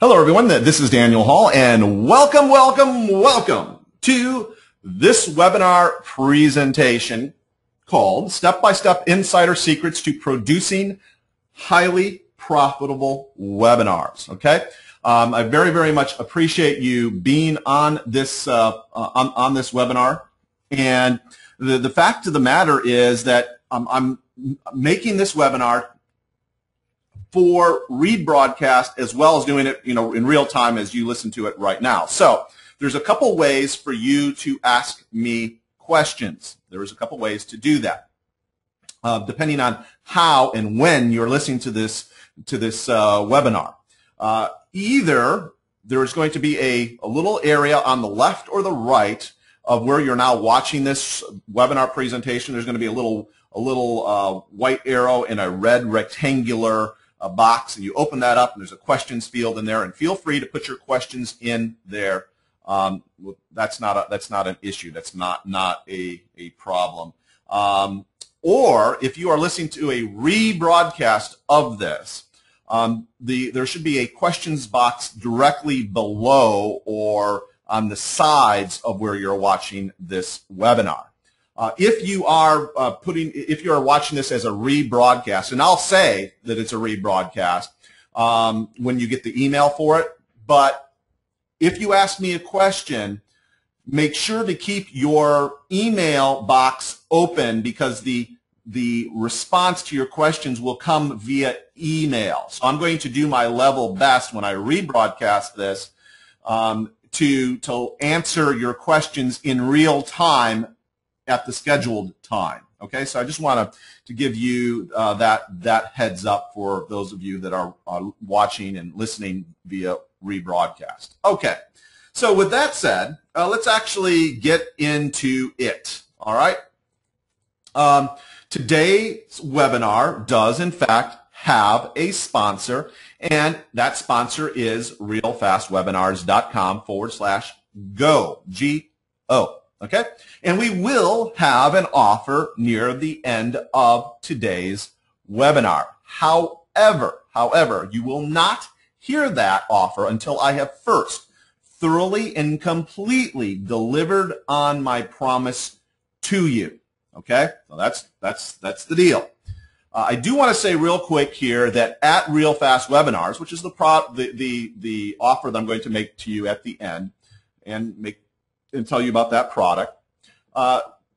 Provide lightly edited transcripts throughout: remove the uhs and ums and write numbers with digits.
Hello everyone, this is Daniel Hall and welcome to this webinar presentation called Step-by-Step Insider Secrets to Producing Highly Profitable Webinars. Okay, I very much appreciate you being on this on this webinar, and the fact of the matter is that I'm making this webinar for rebroadcast as well as doing it, in real time as you listen to it right now. So there's a couple ways for you to ask me questions. There is a couple ways to do that, depending on how and when you're listening to this webinar. Either there's going to be a little area on the left or the right of where you're now watching this webinar presentation. There's going to be a little white arrow and a red rectangular box, and you open that up and there's a questions field in there, and feel free to put your questions in there. That's not an issue. That's not a problem. Or if you are listening to a rebroadcast of this, there should be a questions box directly below or on the sides of where you're watching this webinar. If you are watching this as a rebroadcast, and I'll say that it's a rebroadcast when you get the email for it, but if you ask me a question, make sure to keep your email box open, because the response to your questions will come via email. So I'm going to do my level best when I rebroadcast this to answer your questions in real time at the scheduled time. Okay, so I just want to give you that heads up for those of you that are watching and listening via rebroadcast. Okay, so with that said, let's actually get into it. All right. Today's webinar does in fact have a sponsor, and that sponsor is realfastwebinars.com/go, G-O. Okay, and we will have an offer near the end of today's webinar. However, you will not hear that offer until I have first thoroughly and completely delivered on my promise to you. Okay, so that's the deal. I do want to say real quick here that at Real Fast Webinars, which is the offer that I'm going to make to you at the end, and tell you about that product.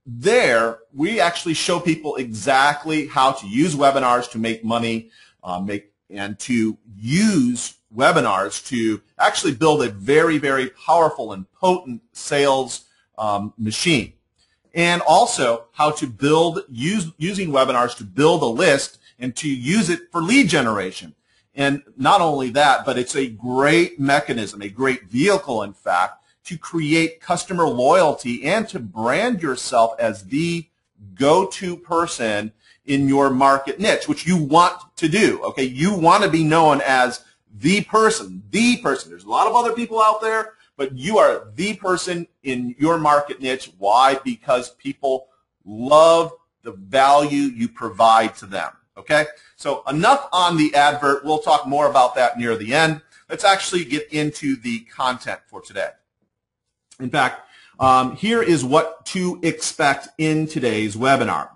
There, we actually show people exactly how to use webinars to make money, and to use webinars to actually build a very powerful and potent sales machine, and also how to using webinars to build a list and to use it for lead generation. And not only that, but it's a great mechanism, a great vehicle, in fact, to create customer loyalty and to brand yourself as the go-to person in your market niche, which you want to do. Okay, you want to be known as the person. There's a lot of other people out there, but you are the person in your market niche. Why? Because people love the value you provide to them. Okay, so enough on the advert. We'll talk more about that near the end. Let's actually get into the content for today. In fact, here is what to expect in today's webinar.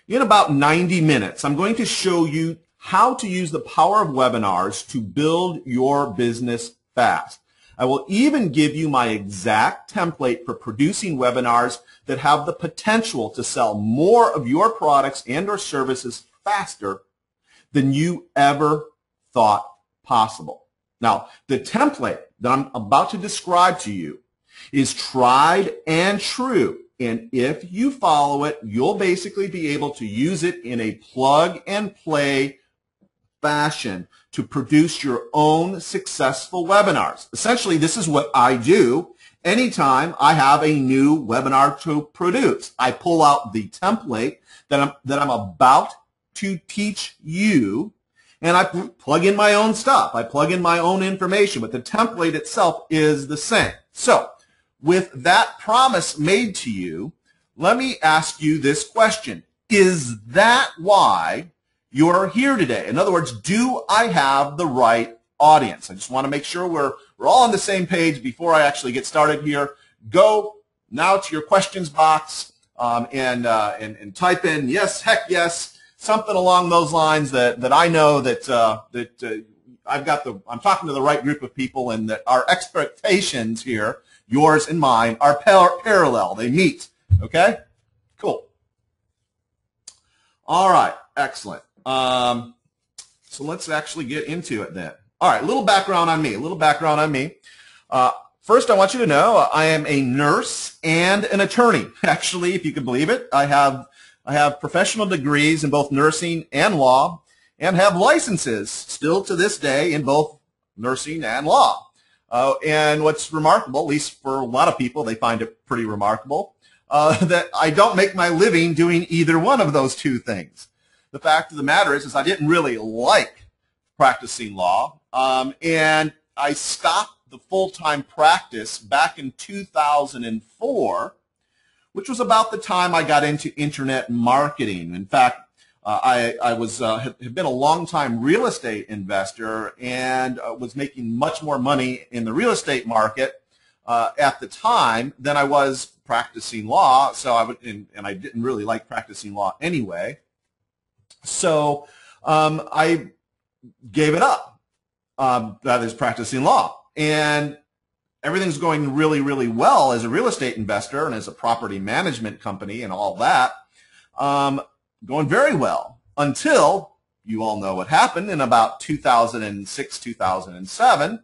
In about 90 minutes, I'm going to show you how to use the power of webinars to build your business fast. I will even give you my exact template for producing webinars that have the potential to sell more of your products and or services faster than you ever thought possible. Now, the template that I'm about to describe to you is tried and true, and if you follow it, you'll basically be able to use it in a plug-and-play fashion to produce your own successful webinars. Essentially, this is what I do anytime I have a new webinar to produce. I pull out the template that I'm about to teach you, and I plug in my own stuff. I plug in my own information, but the template itself is the same. So, with that promise made to you, let me ask you this question. Is that why you're here today? In other words, do I have the right audience. I just want to make sure we're all on the same page before I actually get started here. Go now to your questions box and type in yes, heck yes, something along those lines that I know that I'm talking to the right group of people, and that our expectations here, yours and mine, are parallel. They meet. Okay? Cool. All right. Excellent. So let's actually get into it then. All right. A little background on me. First, I want you to know I am a nurse and an attorney. Actually, if you can believe it, I have professional degrees in both nursing and law, and have licenses still to this day in both nursing and law. And what's remarkable, at least for a lot of people, they find it pretty remarkable, that I don't make my living doing either one of those two things. The fact of the matter is I didn't really like practicing law, and I stopped the full-time practice back in 2004, which was about the time I got into internet marketing. In fact, I had been a long-time real estate investor and was making much more money in the real estate market at the time than I was practicing law. So I didn't really like practicing law anyway. So I gave it up. That is practicing law, and everything's going really, really well as a real estate investor and as a property management company and all that. Going very well until you all know what happened in about 2006, 2007.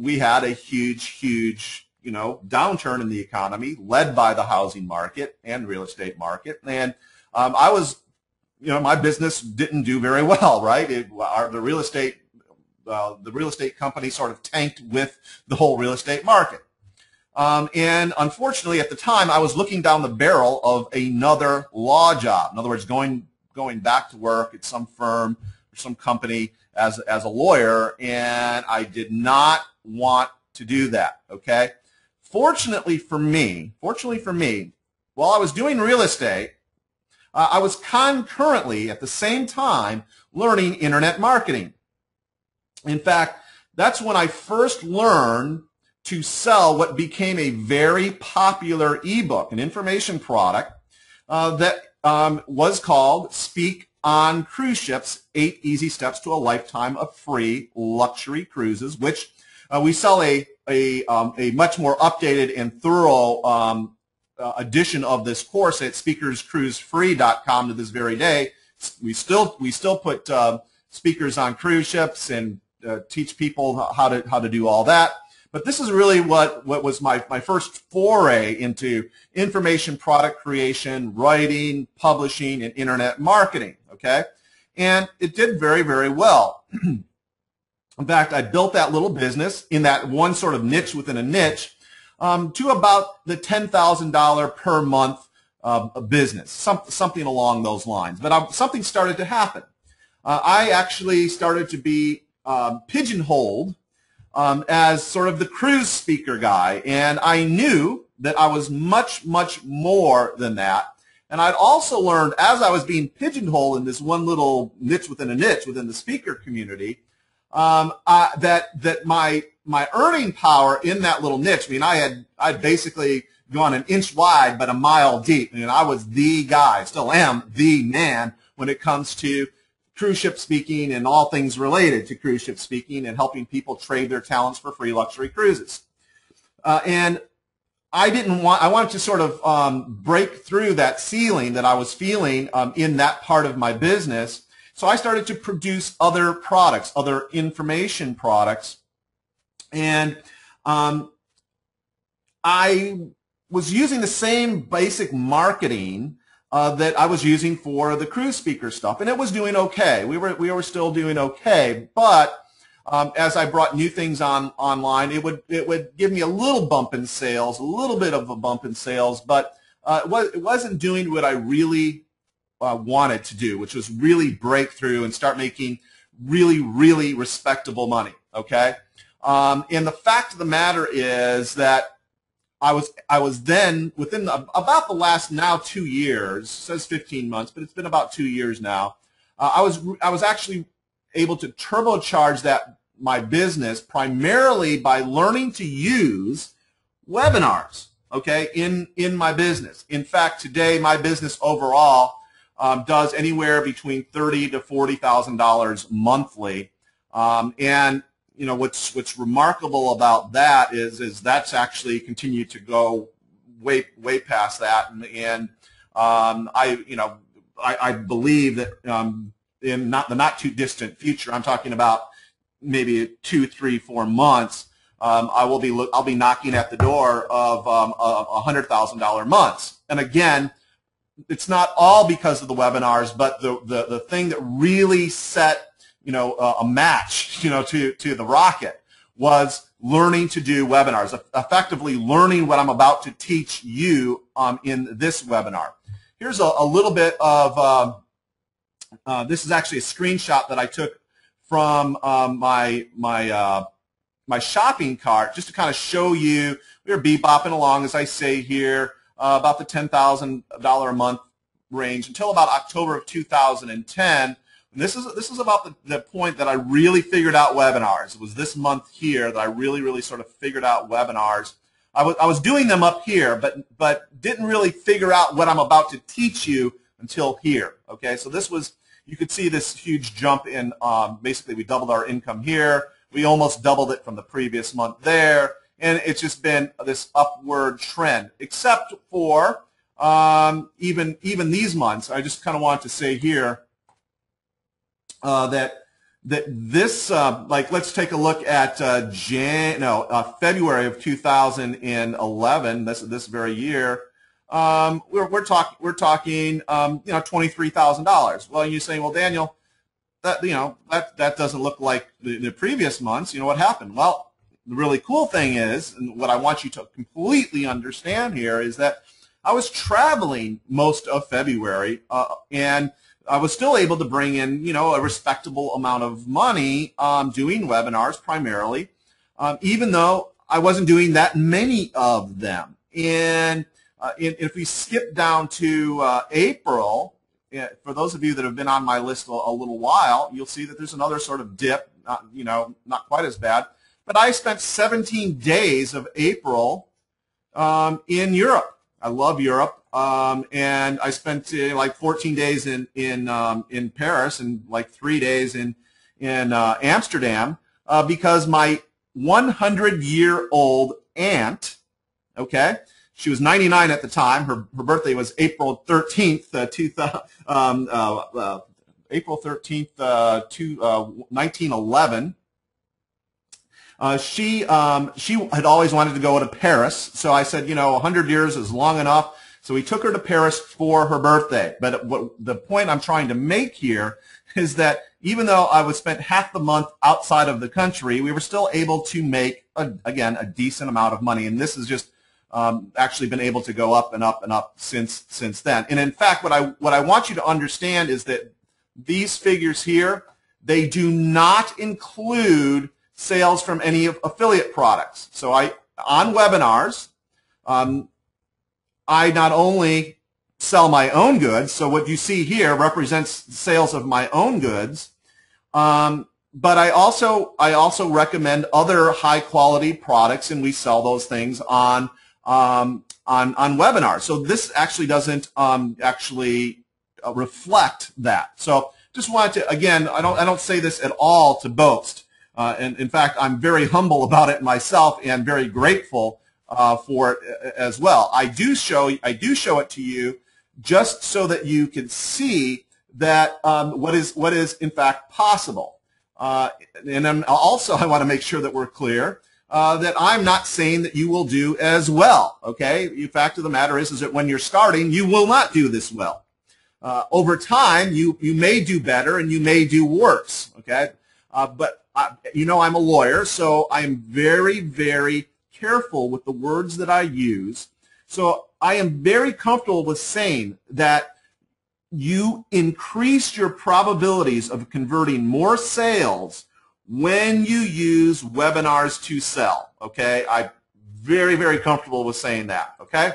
We had a huge, downturn in the economy led by the housing market and real estate market. And my business didn't do very well, right? The real estate company sort of tanked with the whole real estate market. And unfortunately, at the time, I was looking down the barrel of another law job. In other words, going back to work at some firm or some company as a lawyer, and I did not want to do that. Okay. Fortunately for me, while I was doing real estate, I was concurrently at the same time learning internet marketing. In fact, that's when I first learned to sell what became a very popular ebook, an information product that was called Speak on Cruise Ships, 8 Easy Steps to a Lifetime of Free Luxury Cruises, which we sell a much more updated and thorough edition of this course at speakerscruisefree.com to this very day. We still put speakers on cruise ships and teach people how to do all that. But this is really what was my first foray into information product creation, writing, publishing, and internet marketing, okay? And it did very, very well. In fact, I built that little business in that one sort of niche within a niche to about the $10,000 per month business, something along those lines. But something started to happen. I actually started to be pigeonholed as sort of the cruise speaker guy, and I knew that I was much, much more than that. And I'd also learned, as I was being pigeonholed in this one little niche within a niche within the speaker community, that my earning power in that little niche, I mean, I'd basically gone an inch wide but a mile deep, and I was the guy, still am the man when it comes to cruise ship speaking and all things related to cruise ship speaking and helping people trade their talents for free luxury cruises. And I wanted to sort of break through that ceiling that I was feeling in that part of my business. So I started to produce other products, other information products. And I was using the same basic marketing that I was using for the cruise speaker stuff, and it was doing okay. We were still doing okay, but as I brought new things online, it would give me a little bump in sales, a little bit of a bump in sales, but it wasn't doing what I really wanted to do, which was really break through and start making really, really respectable money. Okay, and the fact of the matter is that I was then within about the last now 2 years, it says 15 months, but it's been about 2 years now. I was actually able to turbocharge my business primarily by learning to use webinars, okay, in my business. In fact, today my business overall does anywhere between $30,000 to $40,000 monthly, and you know what's remarkable about that is that's actually continued to go way past that, and I believe that in the not too distant future, I'm talking about maybe 2, 3, 4 months, I'll be knocking at the door of $100,000 months. And again, it's not all because of the webinars, but the thing that really set a match to the rocket was learning to do webinars, effectively learning what I'm about to teach you in this webinar. Here's a little bit of this is actually a screenshot that I took from my shopping cart, just to kind of show you. We were bebopping along, as I say here, about the $10,000 a month range until about October of 2010. And this is about the point that I really figured out webinars. It was this month here that I really sort of figured out webinars. I was doing them up here, but didn't really figure out what I'm about to teach you until here. Okay, so this was, you could see this huge jump in, basically we doubled our income here. We almost doubled it from the previous month there, and it's just been this upward trend, except for even these months. I just kind of want to say here that this, like, let's take a look at February of 2011. This very year. We're talking $23,000. Well, you're saying, well, Daniel, that doesn't look like the previous months. You know what happened? Well, the really cool thing is, and what I want you to completely understand here, is that I was traveling most of February, and I was still able to bring in a respectable amount of money doing webinars primarily, even though I wasn't doing that many of them. And if we skip down to April, for those of you that have been on my list a little while, you'll see that there's another sort of dip, not quite as bad. But I spent 17 days of April in Europe. I love Europe, and I spent like 14 days in Paris and like 3 days in Amsterdam because my 100-year-old aunt, okay, she was 99 at the time. Her birthday was April 13th, April 13th, 1911. She had always wanted to go to Paris, so I said, 100 years is long enough. So we took her to Paris for her birthday. But the point I'm trying to make here is that even though I was spent half the month outside of the country, we were still able to make, again, a decent amount of money. And this has just actually been able to go up and up and up since then. And in fact, what I want you to understand is that these figures here, they do not include sales from any of affiliate products. So on webinars, I not only sell my own goods, so what you see here represents sales of my own goods, but I also recommend other high quality products, and we sell those things on webinars. So this actually doesn't reflect that. So just wanted to, again, I don't say this at all to boast. And in fact, I'm very humble about it myself and very grateful for it as well. I do show it to you just so that you can see that what is in fact possible. And then also, I want to make sure that we're clear that I'm not saying that you will do as well. Okay, the fact of the matter is that when you're starting, you will not do this well. Over time, you may do better and you may do worse. Okay, but I'm a lawyer, so I am very, very careful with the words that I use. So I am very comfortable with saying that you increase your probabilities of converting more sales when you use webinars to sell. Okay, I'm very, very comfortable with saying that. Okay,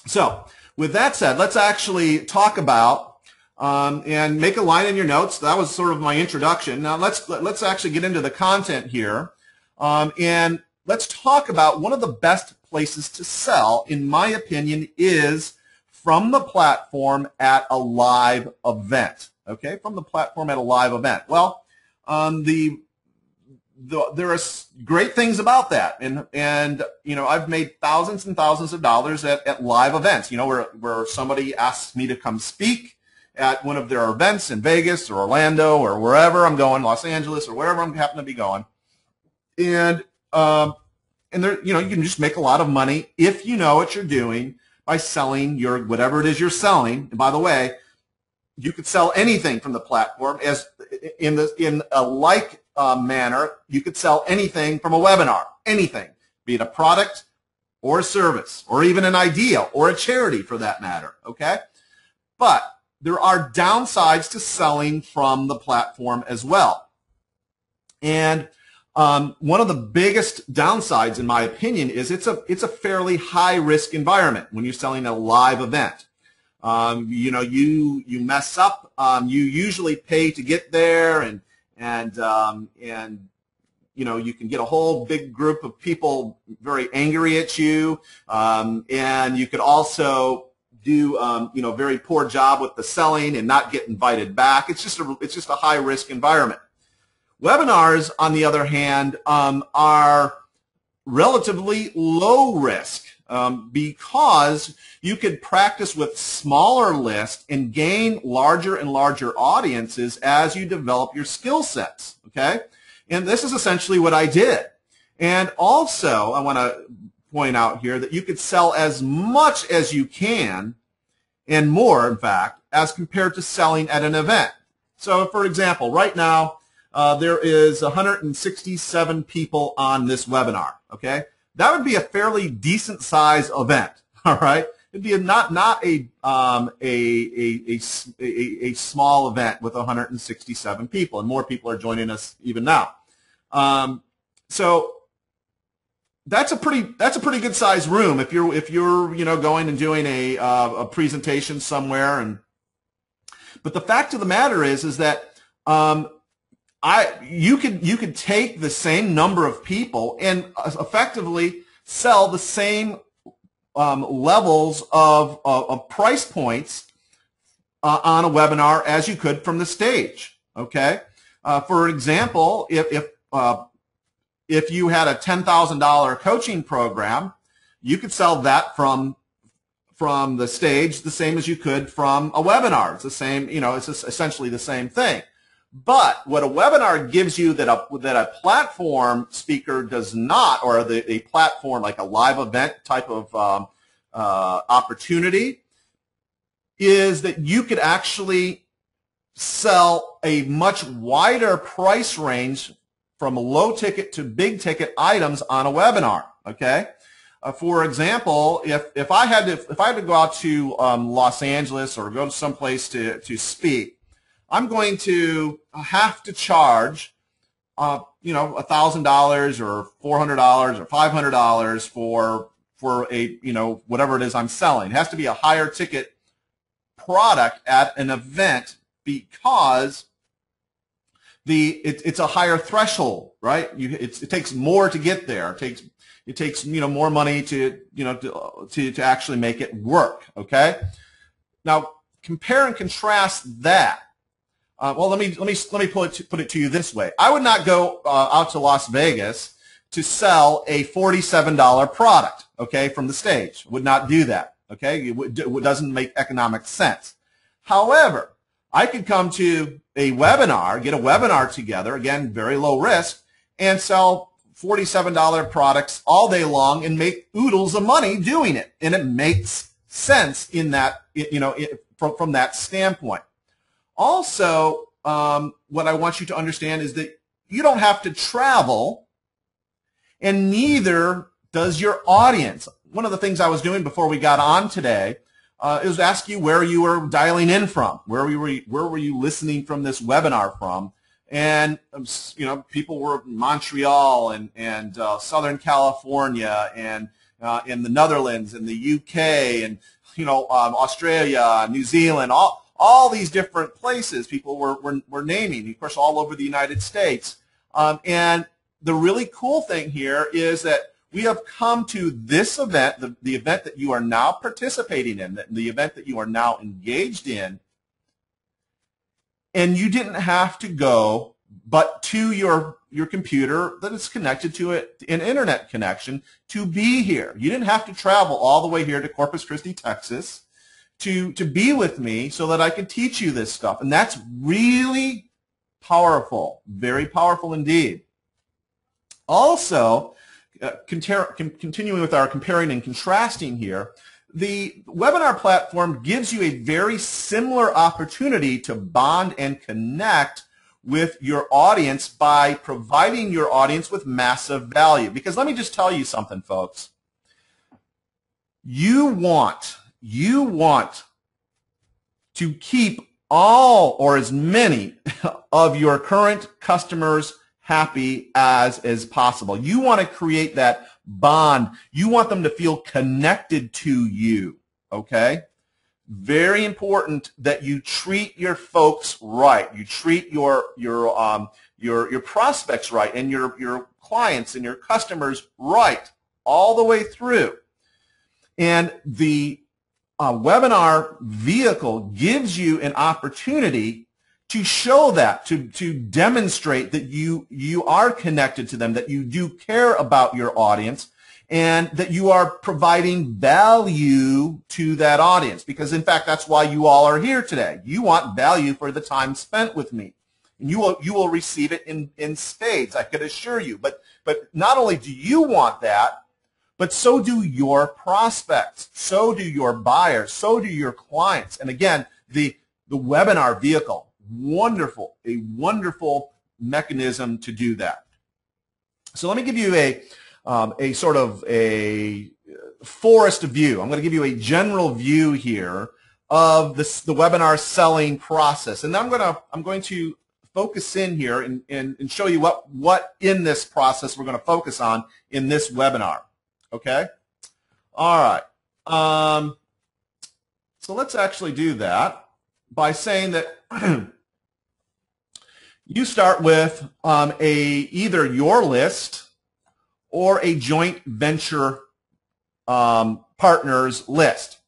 so with that said, let's actually talk about and make a line in your notes. That was sort of my introduction. Now let's actually get into the content here, and let's talk about one of the best places to sell, in my opinion, is from the platform at a live event. Okay, from the platform at a live event. Well, there are great things about that, and you know, I've made thousands and thousands of dollars at live events. You know, where somebody asks me to come speak at one of their events in Vegas or Orlando or wherever I'm going, Los Angeles or wherever I'm happen to be going, and there, you know, you can just make a lot of money if you know what you're doing by selling your whatever it is you're selling. And by the way, you could sell anything from the platform as in a like manner. You could sell anything from a webinar, anything, be it a product or a service or even an idea or a charity for that matter. Okay, but there are downsides to selling from the platform as well, and one of the biggest downsides, in my opinion, is it's a fairly high risk environment when you're selling a live event. You know, you mess up, you usually pay to get there, and you know, you can get a whole big group of people very angry at you, and you could also do you know, very poor job with the selling and not get invited back. It's just a high risk environment. Webinars, on the other hand, are relatively low risk because you could practice with smaller lists and gain larger and larger audiences as you develop your skill sets. Okay, and this is essentially what I did. And also, I want to point out here that you could sell as much as you can, and more, in fact, as compared to selling at an event. So, for example, right now, there is 167 people on this webinar. Okay, that would be a fairly decent size event. All right, it'd be not a small event with 167 people, and more people are joining us even now. So that's a pretty good size room if you're you know, going and doing a presentation somewhere. But the fact of the matter is that you could take the same number of people and effectively sell the same levels of price points on a webinar as you could from the stage. Okay, for example, if you had a $10,000 coaching program, you could sell that from the stage the same as you could from a webinar. It's the same, you know, it's essentially the same thing. But what a webinar gives you that a platform speaker does not, or a platform like a live event type of opportunity, is that you could actually sell a much wider price range from low ticket to big ticket items on a webinar. Okay, for example, if I had to go out to Los Angeles or go to someplace to speak, I'm going to have to charge, you know, $1,000 or $400 or $500 for a, you know, whatever it is I'm selling. It has to be a higher ticket product at an event because it's a higher threshold, right? It takes more to get there. It takes you know, more money to, you know, to actually make it work. Okay. Now compare and contrast that. Well, let me put it to you this way. I would not go out to Las Vegas to sell a $47 product, okay, from the stage. Would not do that, okay? It doesn't make economic sense. However, I could come to a webinar, get a webinar together, again, very low risk, and sell $47 products all day long and make oodles of money doing it. And it makes sense in that, you know, from that standpoint. Also, what I want you to understand is that you don't have to travel, and neither does your audience. One of the things I was doing before we got on today is ask you where you were dialing in from, where were you listening from this webinar from, and you know, people were in Montreal and Southern California and in the Netherlands and the UK and, you know, Australia, New Zealand, all these different places people were naming, of course, all over the United States. And the really cool thing here is that we have come to this event, the event that you are now participating in, the event that you are now engaged in, and you didn't have to go but to your computer that is connected to an internet connection to be here. You didn't have to travel all the way here to Corpus Christi, Texas to be with me so that I could teach you this stuff. And that's really powerful, very powerful indeed. Also, continuing with our comparing and contrasting here, the webinar platform gives you a very similar opportunity to bond and connect with your audience by providing your audience with massive value. Because let me just tell you something, folks. You want to keep all or as many of your current customers happy as possible. You want to create that bond. You want them to feel connected to you, okay? Very important that you treat your folks right. You treat your prospects right and your clients and your customers right all the way through. And the webinar vehicle gives you an opportunity to show that, to demonstrate that you are connected to them, that you do care about your audience, and that you are providing value to that audience. Because, in fact, that's why you all are here today. You want value for the time spent with me. And you will receive it in spades, I could assure you. But not only do you want that, but so do your prospects, so do your buyers, so do your clients. And again, the webinar vehicle, a wonderful mechanism to do that. So let me give you a sort of a forest view. I'm going to give you a general view here of the webinar selling process, and then I'm going to focus in here and show you what in this process we're going to focus on in this webinar. Okay? All right. So let's actually do that by saying that you start with either your list or a joint venture partners list.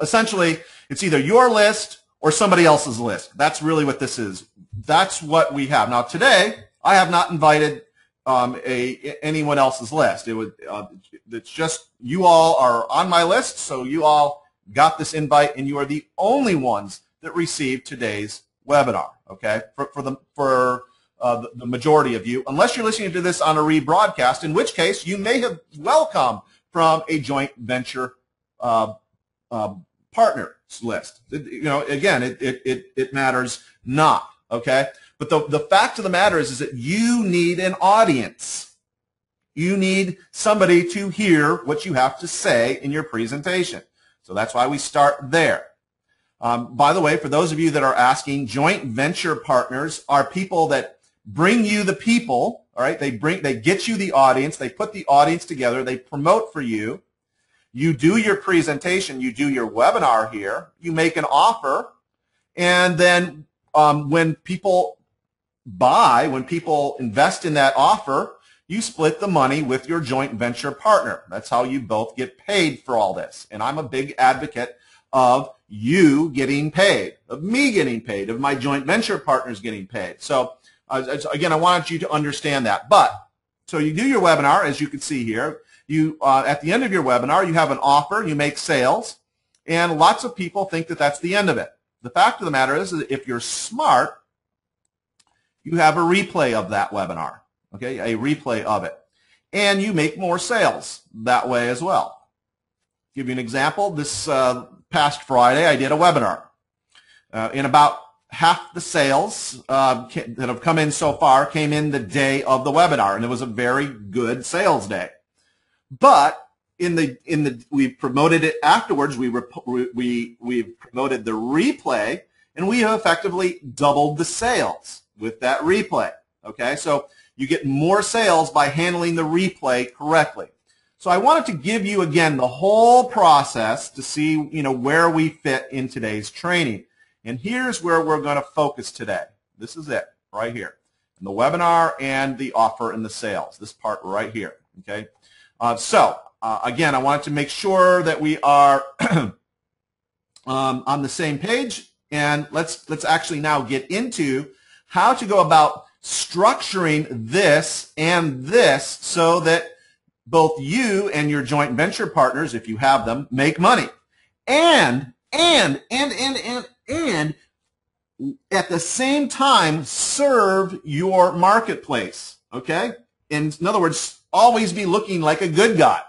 Essentially, it's either your list or somebody else's list. That's really what this is. That's what we have. Now, today, I have not invited anyone else's list. It's just you all are on my list, so you all got this invite, and you are the only ones that received today's webinar. Okay, for the majority of you, unless you're listening to this on a rebroadcast, in which case you may have welcome from a joint venture partners list. Again, it matters not. Okay. But the fact of the matter is that you need an audience. You need somebody to hear what you have to say in your presentation. So that's why we start there. By the way, for those of you that are asking, joint venture partners are people that bring you the people. All right, they get you the audience. They put the audience together. They promote for you. You do your presentation. You do your webinar here. You make an offer, and then when people buy, when people invest in that offer, you split the money with your joint venture partner. That's how you both get paid for all this. And I'm a big advocate of you getting paid, of me getting paid, of my joint venture partners getting paid. So again, I wanted you to understand that. So you do your webinar, as you can see here. You at the end of your webinar, you have an offer, you make sales, and lots of people think that that's the end of it. The fact of the matter is that if you're smart, you have a replay of that webinar, okay, a replay of it. And you make more sales that way as well. Give you an example. This past Friday, I did a webinar. In about half the sales that have come in so far came in the day of the webinar, and it was a very good sales day. But we promoted it afterwards. We promoted the replay, and we have effectively doubled the sales with that replay. Okay, so you get more sales by handling the replay correctly. So I wanted to give you again the whole process to see where we fit in today's training. And here's where we're going to focus today. This is it right here. And the webinar and the offer and the sales, this part right here. Okay. Again, I wanted to make sure that we are on the same page, and let's actually now get into how to go about structuring this and this so that both you and your joint venture partners, if you have them, make money. And at the same time serve your marketplace. Okay? In other words, always be looking like a good guy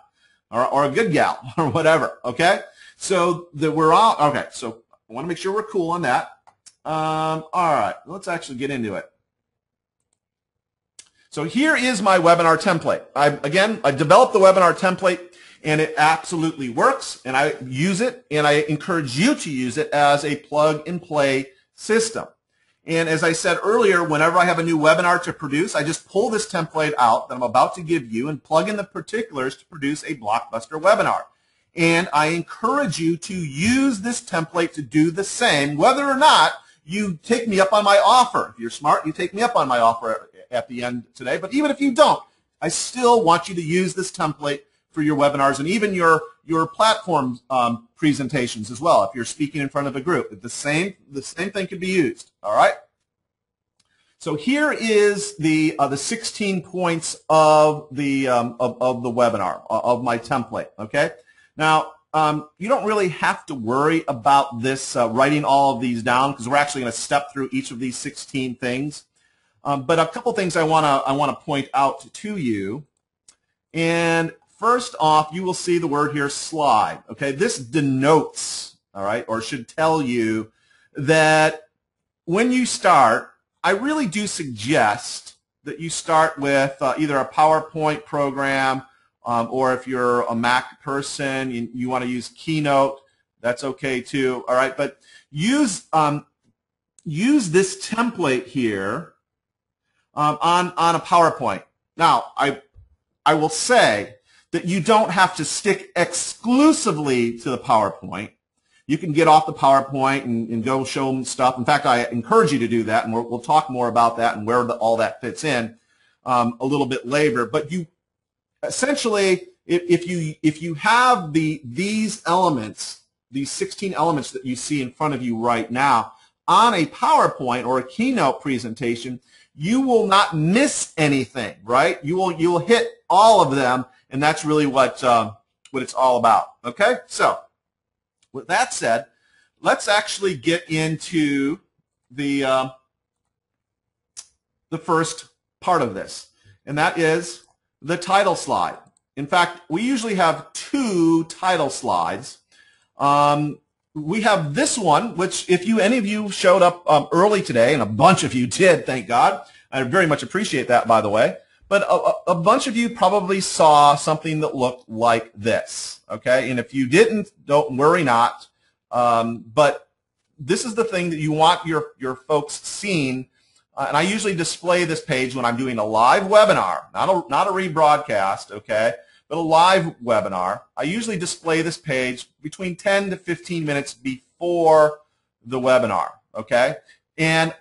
or a good gal or whatever. Okay? So that we're all okay. So I want to make sure we're cool on that. All right, let's actually get into it. So here is my webinar template. I developed the webinar template, and it absolutely works, and I use it, and I encourage you to use it as a plug-and-play system. And as I said earlier, whenever I have a new webinar to produce, I just pull this template out that I'm about to give you and plug in the particulars to produce a blockbuster webinar. And I encourage you to use this template to do the same, whether or not you take me up on my offer. If you're smart, you take me up on my offer at the end today. But even if you don't, I still want you to use this template for your webinars and even your platform presentations as well. If you're speaking in front of a group, the same thing can be used. All right. So here is the 16 points of the webinar of my template. Okay. Now you don't really have to worry about this writing all of these down because we're actually going to step through each of these 16 things. But a couple things I want to point out to you. And first off, you will see the word here, slide. Okay, this denotes, all right, or should tell you that when you start, I really do suggest that you start with either a PowerPoint program, or if you're a Mac person, you want to use Keynote, that's okay too. All right, but use this template here on a PowerPoint. Now, I will say that you don't have to stick exclusively to the PowerPoint. You can get off the PowerPoint and go show them stuff. In fact, I encourage you to do that, and we'll talk more about that and where all that fits in a little bit later. But you essentially, if you have these elements, these 16 elements that you see in front of you right now on a PowerPoint or a Keynote presentation, you will not miss anything, right? You will hit all of them, and that's really what it's all about. Okay, so with that said, let's actually get into the first part of this, and that is the title slide. In fact, we usually have 2 title slides. We have this one, which if any of you showed up early today, and a bunch of you did, thank God. I very much appreciate that, by the way. But a bunch of you probably saw something that looked like this, okay? And if you didn't, don't worry not. But this is the thing that you want your folks seeing. And I usually display this page when I'm doing a live webinar, not a rebroadcast, okay? But a live webinar. I usually display this page between 10 to 15 minutes before the webinar, okay? And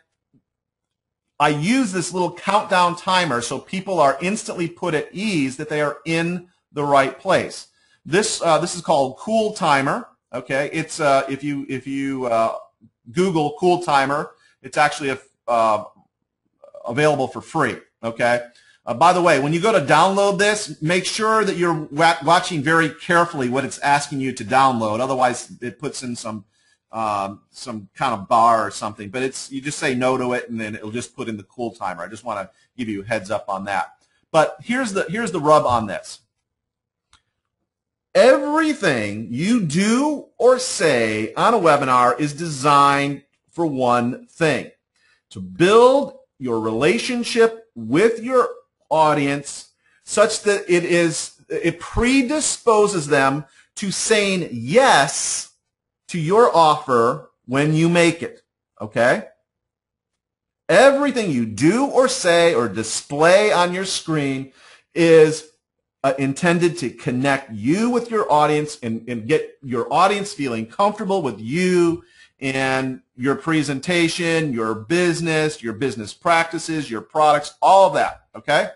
I use this little countdown timer so people are instantly put at ease that they are in the right place. This is called Cool Timer, okay? It's if you Google Cool Timer, it's actually available for free, okay? By the way, when you go to download this, make sure that you're watching very carefully what it's asking you to download. Otherwise, it puts in some kind of bar or something. But you just say no to it, and then it'll just put in the Cool Timer. I just want to give you a heads up on that. But here's the rub on this. Everything you do or say on a webinar is designed for one thing: to build your relationship with your audience such that it predisposes them to saying yes to your offer when you make it, okay? Everything you do or say or display on your screen is intended to connect you with your audience and get your audience feeling comfortable with you in your presentation, your business practices, your products, all of that, okay?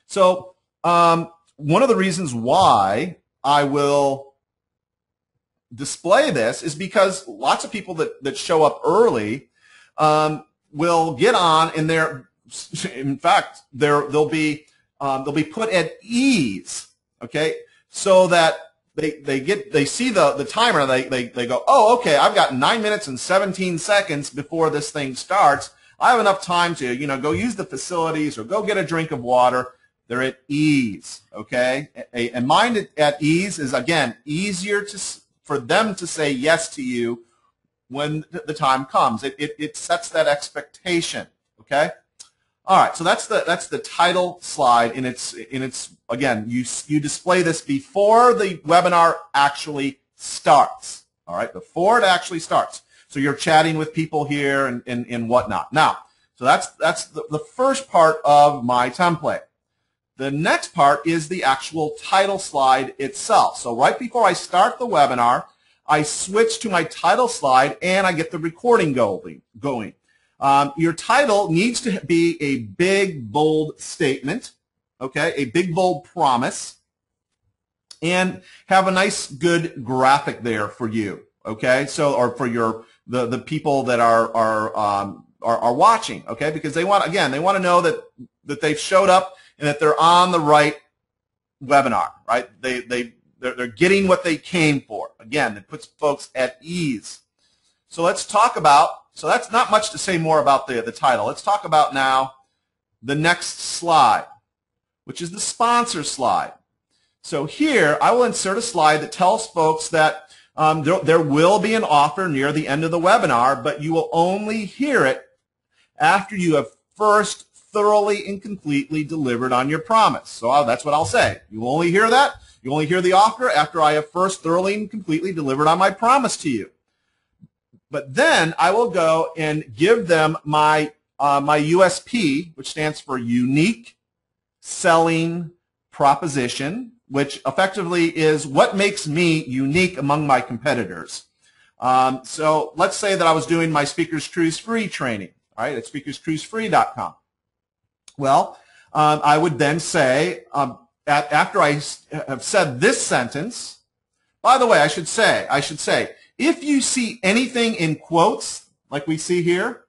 So one of the reasons why I will display this is because lots of people that show up early will get on, and in fact, they'll be put at ease, okay, so that they see the timer, and they go, oh, okay, I've got 9 minutes and 17 seconds before this thing starts. I have enough time to go use the facilities or go get a drink of water. They're at ease, okay? A mind at ease is, again, easier for them to say yes to you when the time comes. It sets that expectation, okay? All right, so that's the title slide, and it's again, you display this before the webinar actually starts. All right, before it actually starts. So you're chatting with people here and whatnot. Now, so that's the first part of my template. The next part is the actual title slide itself. So right before I start the webinar, I switch to my title slide and I get the recording going. Your title needs to be a big, bold statement, okay, a big, bold promise, and have a nice, good graphic there for you, okay, so, or for the people that are watching, okay, because they want to know that they've showed up and that they're on the right webinar, right? They're getting what they came for. Again, it puts folks at ease. So let's talk about, so that's not much to say more about the title. Let's talk about now the next slide, which is the sponsor slide. So here, I will insert a slide that tells folks that there will be an offer near the end of the webinar, but you will only hear it after you have first thoroughly and completely delivered on your promise. So that's what I'll say. You will only hear that. You only hear the offer after I have first thoroughly and completely delivered on my promise to you. But then I will go and give them my USP, which stands for Unique Selling Proposition, which effectively is what makes me unique among my competitors. So let's say that I was doing my Speakers Cruise Free training, all right, at speakerscruisefree.com. Well, I would then say, after I have said this sentence, by the way, I should say, if you see anything in quotes, like we see here,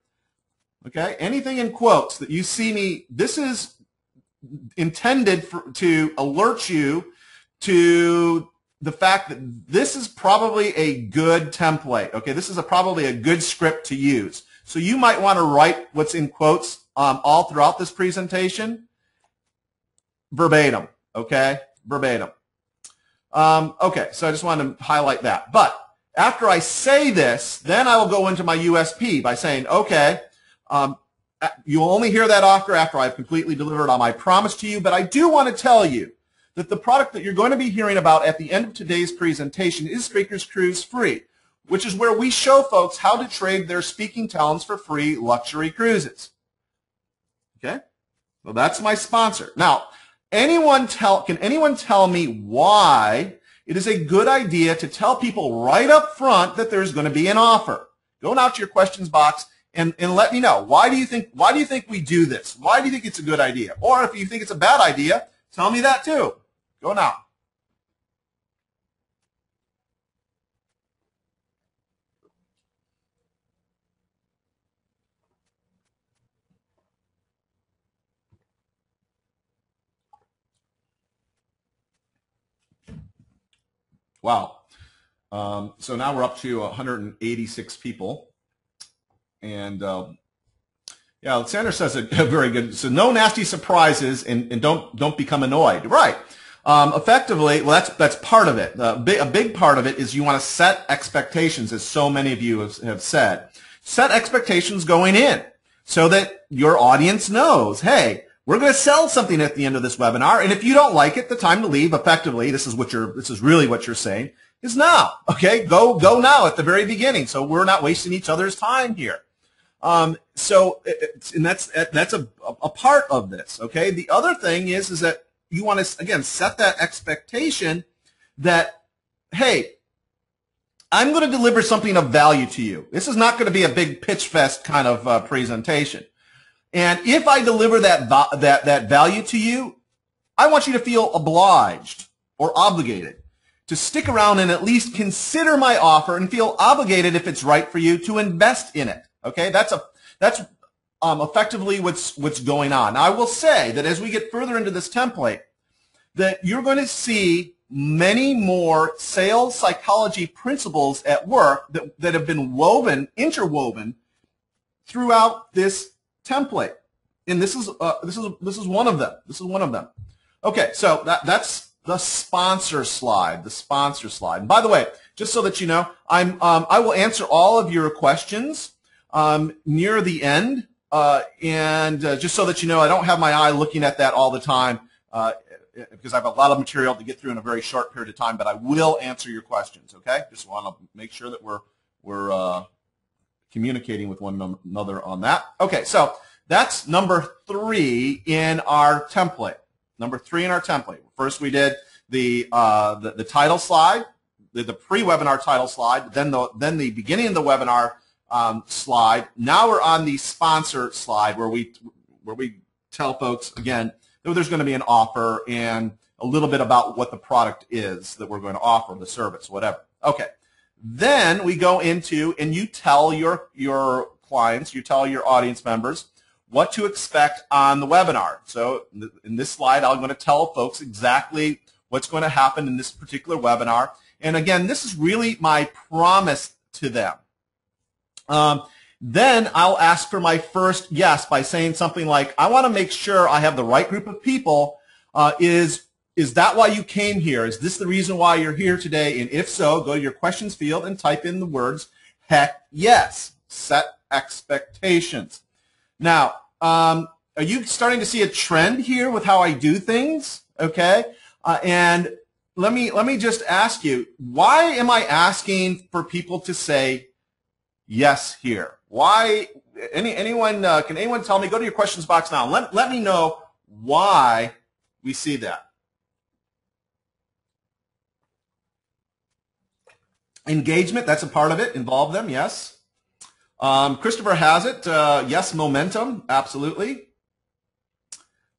okay, anything in quotes that you see me, this is intended to alert you to the fact that this is probably a good template, okay, this is probably a good script to use. So you might want to write what's in quotes all throughout this presentation, verbatim, okay, verbatim. Okay, so I just wanted to highlight that. But after I say this, then I will go into my USP by saying, okay, you will only hear that offer after I've completely delivered on my promise to you, but I do want to tell you that the product that you're going to be hearing about at the end of today's presentation is Speakers Cruise Free, which is where we show folks how to trade their speaking talents for free luxury cruises. Okay? Well, that's my sponsor. Now, can anyone tell me why it is a good idea to tell people right up front that there's going to be an offer? Go out to your questions box and let me know. Why do you think we do this? Why do you think it's a good idea? Or if you think it's a bad idea, tell me that too. Go now. Wow. So now we're up to 186 people. And yeah, Sandra says it very good. So no nasty surprises and don't become annoyed. Right. Effectively, well, that's part of it. A big part of it is you want to set expectations, as so many of you have said. Set expectations going in so that your audience knows, hey, we're going to sell something at the end of this webinar, and if you don't like it, the time to leave, effectively, this is really what you're saying, is now. Okay, go now at the very beginning, so we're not wasting each other's time here. And that's a part of this. Okay, the other thing is that you want to again set that expectation that, hey, I'm going to deliver something of value to you. This is not going to be a big pitch fest kind of presentation. And if I deliver that value to you, I want you to feel obliged or obligated to stick around and at least consider my offer and feel obligated, if it's right for you, to invest in it. Okay, that's effectively what's going on. Now, I will say that as we get further into this template, that you're going to see many more sales psychology principles at work that have been interwoven throughout this template, and this is one of them. This is one of them. Okay, so that's the sponsor slide. The sponsor slide. And by the way, just so that you know, I will answer all of your questions near the end, and just so that you know, I don't have my eye looking at that all the time because I have a lot of material to get through in a very short period of time. But I will answer your questions. Okay, just want to make sure that we're communicating with one another on that. Okay, so that's number 3 in our template. Number 3 in our template. First, we did the title slide, the pre-webinar title slide, then the beginning of the webinar slide. Now we're on the sponsor slide, where we tell folks again that there's going to be an offer and a little bit about what the product is that we're going to offer, the service, whatever. Okay. Then we go into, and you tell your clients, you tell your audience members what to expect on the webinar. So in this slide, I'm going to tell folks exactly what's going to happen in this particular webinar. And again, this is really my promise to them. Then I'll ask for my first yes by saying something like, I want to make sure I have the right group of people. Is that why you came here? Is this the reason why you're here today? And if so, go to your questions field and type in the words, heck yes. Set expectations. Now, are you starting to see a trend here with how I do things? Okay, and let me just ask you, why am I asking for people to say yes here? Why? Anyone? Can anyone tell me? Go to your questions box now. Let me know why we see that. Engagement, that's a part of it. Involve them, yes. Christopher has it. Yes, momentum, absolutely.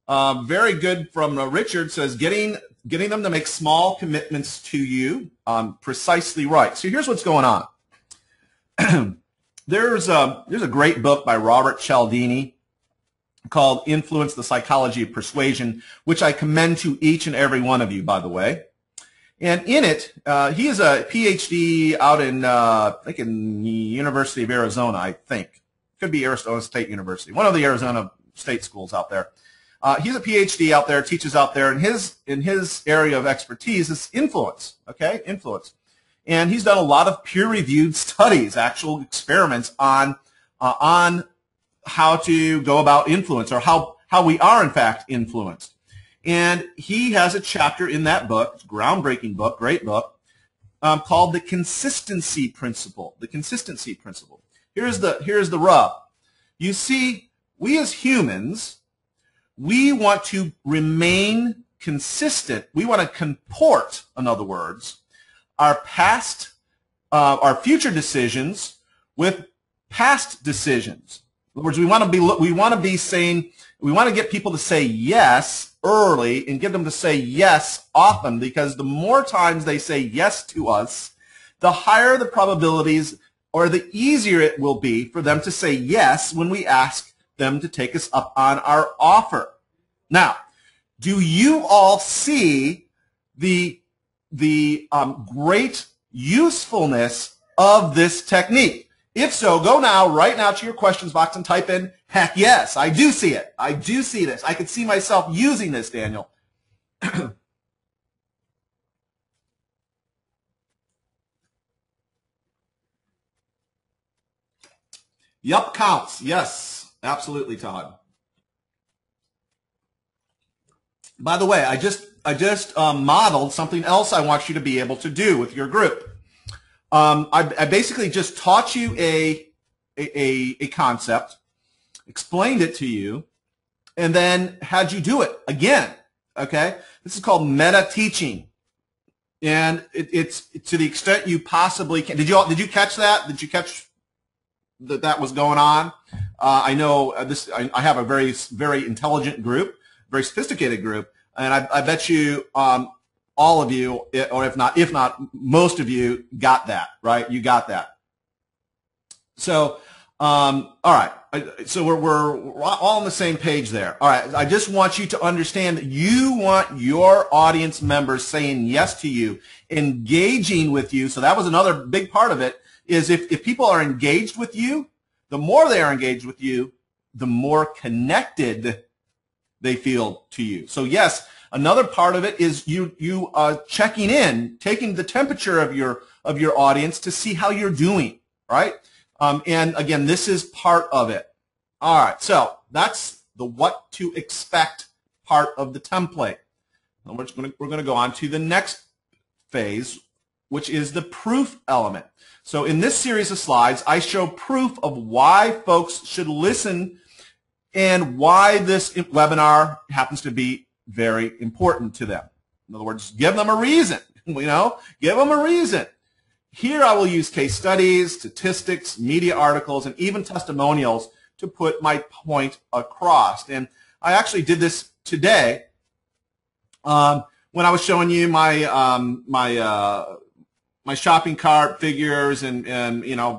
Very good from Richard, says getting them to make small commitments to you. Precisely right. So here's what's going on. There's a great book by Robert Cialdini called Influence, the Psychology of Persuasion, which I commend to each and every one of you, by the way. And in it, he is a PhD out in, I think in the University of Arizona, I think. Could be Arizona State University, one of the Arizona state schools out there. He's a PhD out there, teaches out there, and his area of expertise is influence, okay, influence. And he's done a lot of peer-reviewed studies, actual experiments on how to go about influence, or how we are, in fact, influenced. And he has a chapter in that book, it's a groundbreaking book, great book, called The Consistency Principle. The Consistency Principle. Here's the rub. You see, we as humans, we want to remain consistent. We want to comport, in other words, our future decisions with past decisions. In other words, we want to get people to say yes early and get them to say yes often, because the more times they say yes to us, the higher the probabilities, or the easier it will be for them to say yes when we ask them to take us up on our offer. Now, do you all see the great usefulness of this technique? If so, go right now to your questions box and type in, heck yes, I do see it. I do see this. I could see myself using this, Daniel. Yup, counts. Yes, absolutely, Todd. By the way, I just modeled something else I want you to be able to do with your group. I basically just taught you a concept, explained it to you, and then had you do it again. Okay, this is called meta teaching. And it's to the extent you possibly can. Did you catch that? Did you catch that was going on? I know I have a very, very intelligent group, very sophisticated group, and I bet you all of you, or if not most of you, got that, right? You got that. So, all right. So we're all on the same page there. All right. I just want you to understand that you want your audience members saying yes to you, engaging with you. So that was another big part of it, is if people are engaged with you, the more they are engaged with you, the more connected they feel to you. So yes, another part of it is you checking in, taking the temperature of your audience to see how you're doing, right? And again, this is part of it. All right, so that's the what to expect part of the template. And we're going to go on to the next phase, which is the proof element. So in this series of slides, I show proof of why folks should listen and why this webinar happens to be very important to them. In other words, give them a reason, give them a reason. Here I will use case studies, statistics, media articles, and even testimonials to put my point across. And I actually did this today when I was showing you my my shopping cart figures and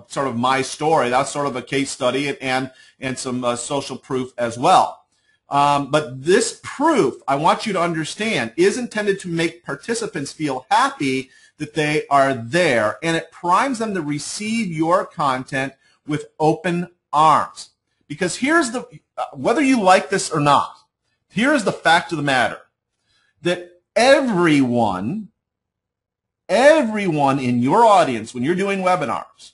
sort of my story. That's sort of a case study and some social proof as well. But this proof, I want you to understand, is intended to make participants feel happy that they are there, and it primes them to receive your content with open arms. Because here's the, whether you like this or not, here is the fact of the matter, that everyone in your audience, when you're doing webinars,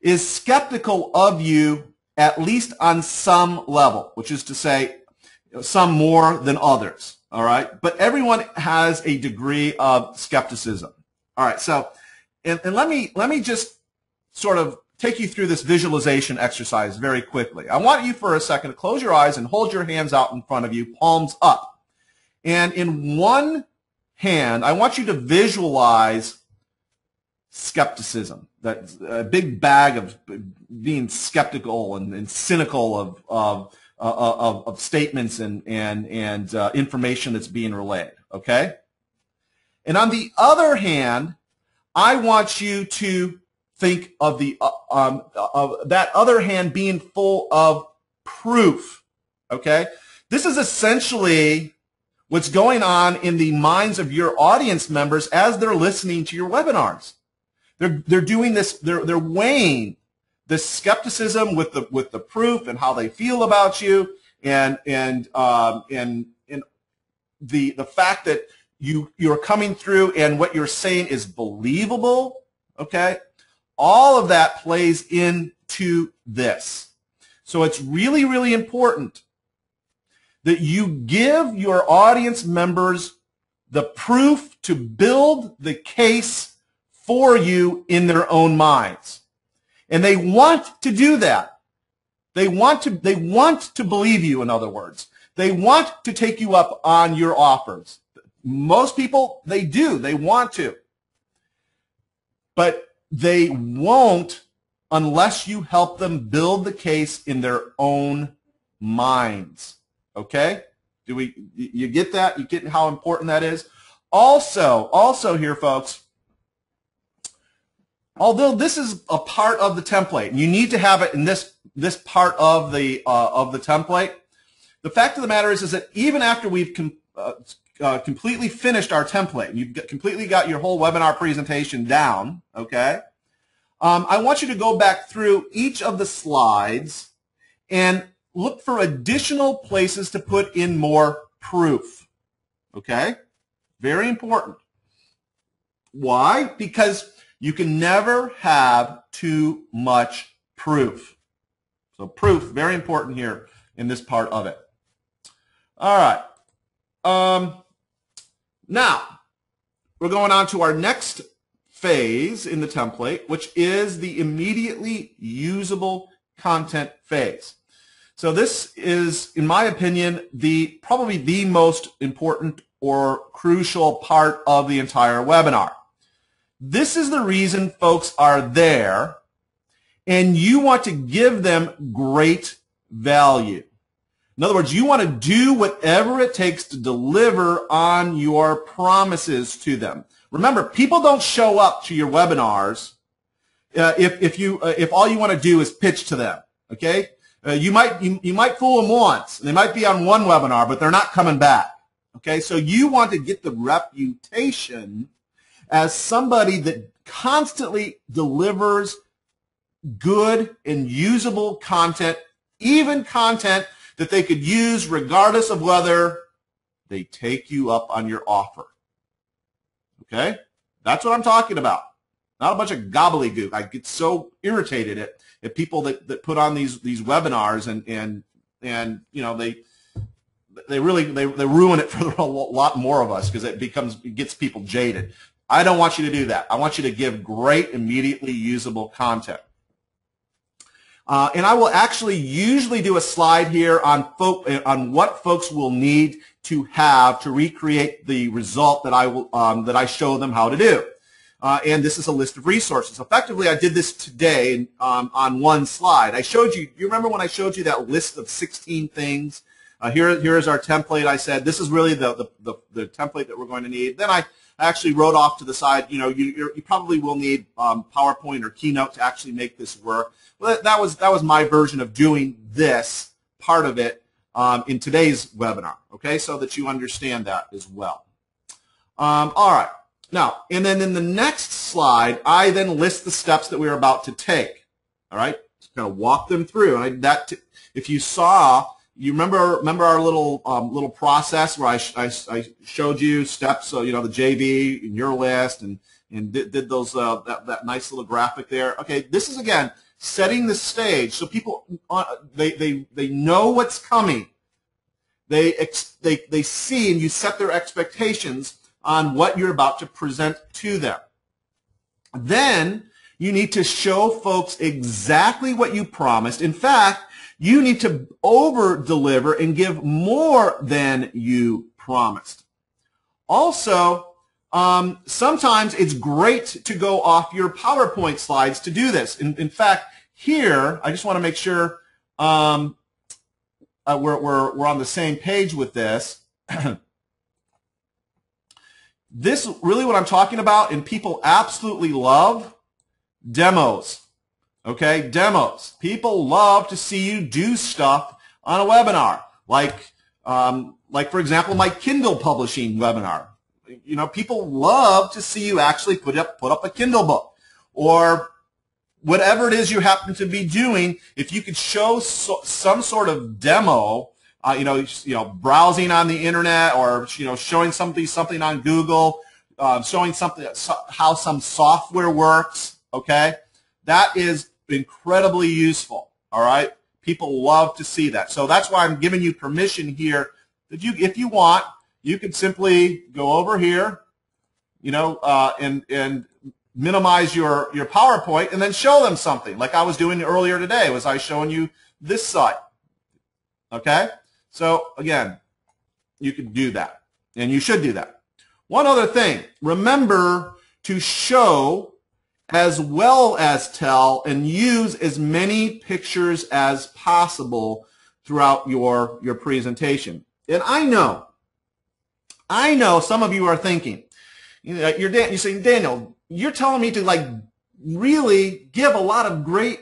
is skeptical of you at least on some level, which is to say, some more than others. All right, but everyone has a degree of skepticism. All right, so and let me just sort of take you through this visualization exercise very quickly. I want you for a second to close your eyes and hold your hands out in front of you, palms up. And in one hand, I want you to visualize skepticism, that a big bag of being skeptical and cynical of statements and information that's being relayed, okay? And on the other hand, I want you to think of the of that other hand being full of proof, okay? This is essentially what's going on in the minds of your audience members as they're listening to your webinars. They're doing this, they're weighing this skepticism with the proof and how they feel about you, and the fact that you're coming through and what you're saying is believable, okay? All of that plays into this. So it's really, really important that you give your audience members the proof to build the case for you in their own minds. And they want to do that. They want to believe you, in other words. They want to take you up on your offers. Most people, they do. They want to. But they won't unless you help them build the case in their own minds. Okay? You get that? You get how important that is? Also here, folks, although this is a part of the template, and you need to have it in this part of the template, the fact of the matter is that even after we've completely finished our template, and you've completely got your whole webinar presentation down, okay, I want you to go back through each of the slides and look for additional places to put in more proof, okay? Very important. Why? Because you can never have too much proof. So proof, very important here in this part of it. All right. Now, we're going on to our next phase in the template, which is the immediately usable content phase. So this is, in my opinion, probably the most important or crucial part of the entire webinar. This is the reason folks are there, and you want to give them great value. In other words, you want to do whatever it takes to deliver on your promises to them. Remember, people don't show up to your webinars if all you want to do is pitch to them. Okay, you might fool them once. They might be on one webinar, but they're not coming back. Okay, so you want to get the reputation as somebody that constantly delivers good and usable content, even content that they could use regardless of whether they take you up on your offer. Okay? That's what I'm talking about. Not a bunch of gobbledygook. I get so irritated at people that put on these webinars and you know, they ruin it for a lot more of us because it gets people jaded. I don't want you to do that. I want you to give great, immediately usable content. And I will actually usually do a slide here on what folks will need to have to recreate the result that I show them how to do. And this is a list of resources. Effectively, I did this today on one slide. I showed you. You remember when I showed you that list of 16 things? Here is our template. I said this is really the template that we're going to need. Then I actually wrote off to the side. You know, you probably will need PowerPoint or Keynote to actually make this work. Well, that was my version of doing this part of it in today's webinar. Okay, so that you understand that as well. All right. Now, and then in the next slide, I then list the steps that we're about to take. All right, just kind of walk them through. And if you saw, you remember our little process where I showed you steps. So you know the JV in your list and did those that nice little graphic there. Okay, this is again setting the stage so people they know what's coming. They see and you set their expectations on what you're about to present to them. Then you need to show folks exactly what you promised. In fact, you need to over-deliver and give more than you promised. Also, sometimes it's great to go off your PowerPoint slides to do this. In fact, here, I just want to make sure we're on the same page with this. This really what I'm talking about, and people absolutely love demos. Okay, demos. People love to see you do stuff on a webinar, like for example, my Kindle publishing webinar. You know, people love to see you actually put up a Kindle book, or whatever it is you happen to be doing. If you could show some sort of demo. You know, browsing on the internet, or showing something on Google, showing how some software works. Okay, that is incredibly useful. All right, people love to see that. So that's why I'm giving you permission here that if you want, you can simply go over here, and minimize your PowerPoint and then show them something like I was doing earlier today. Was I showing you this site? Okay. So, again, you can do that, and you should do that. One other thing, remember to show as well as tell and use as many pictures as possible throughout your presentation. And I know some of you are thinking, you're saying, Daniel, you're telling me to really give a lot of great,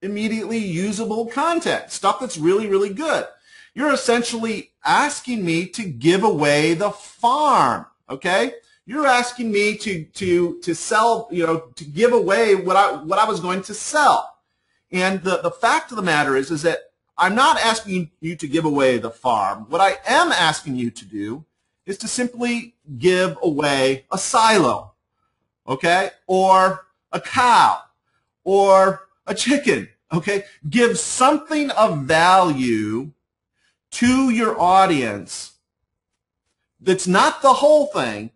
immediately usable content, stuff that's really, really good. You're essentially asking me to give away the farm, okay? You're asking me to sell, to give away what I was going to sell. And the fact of the matter is that I'm not asking you to give away the farm. What I am asking you to do is to simply give away a silo, okay? Or a cow, or a chicken, okay? Give something of value to your audience that's not the whole thing,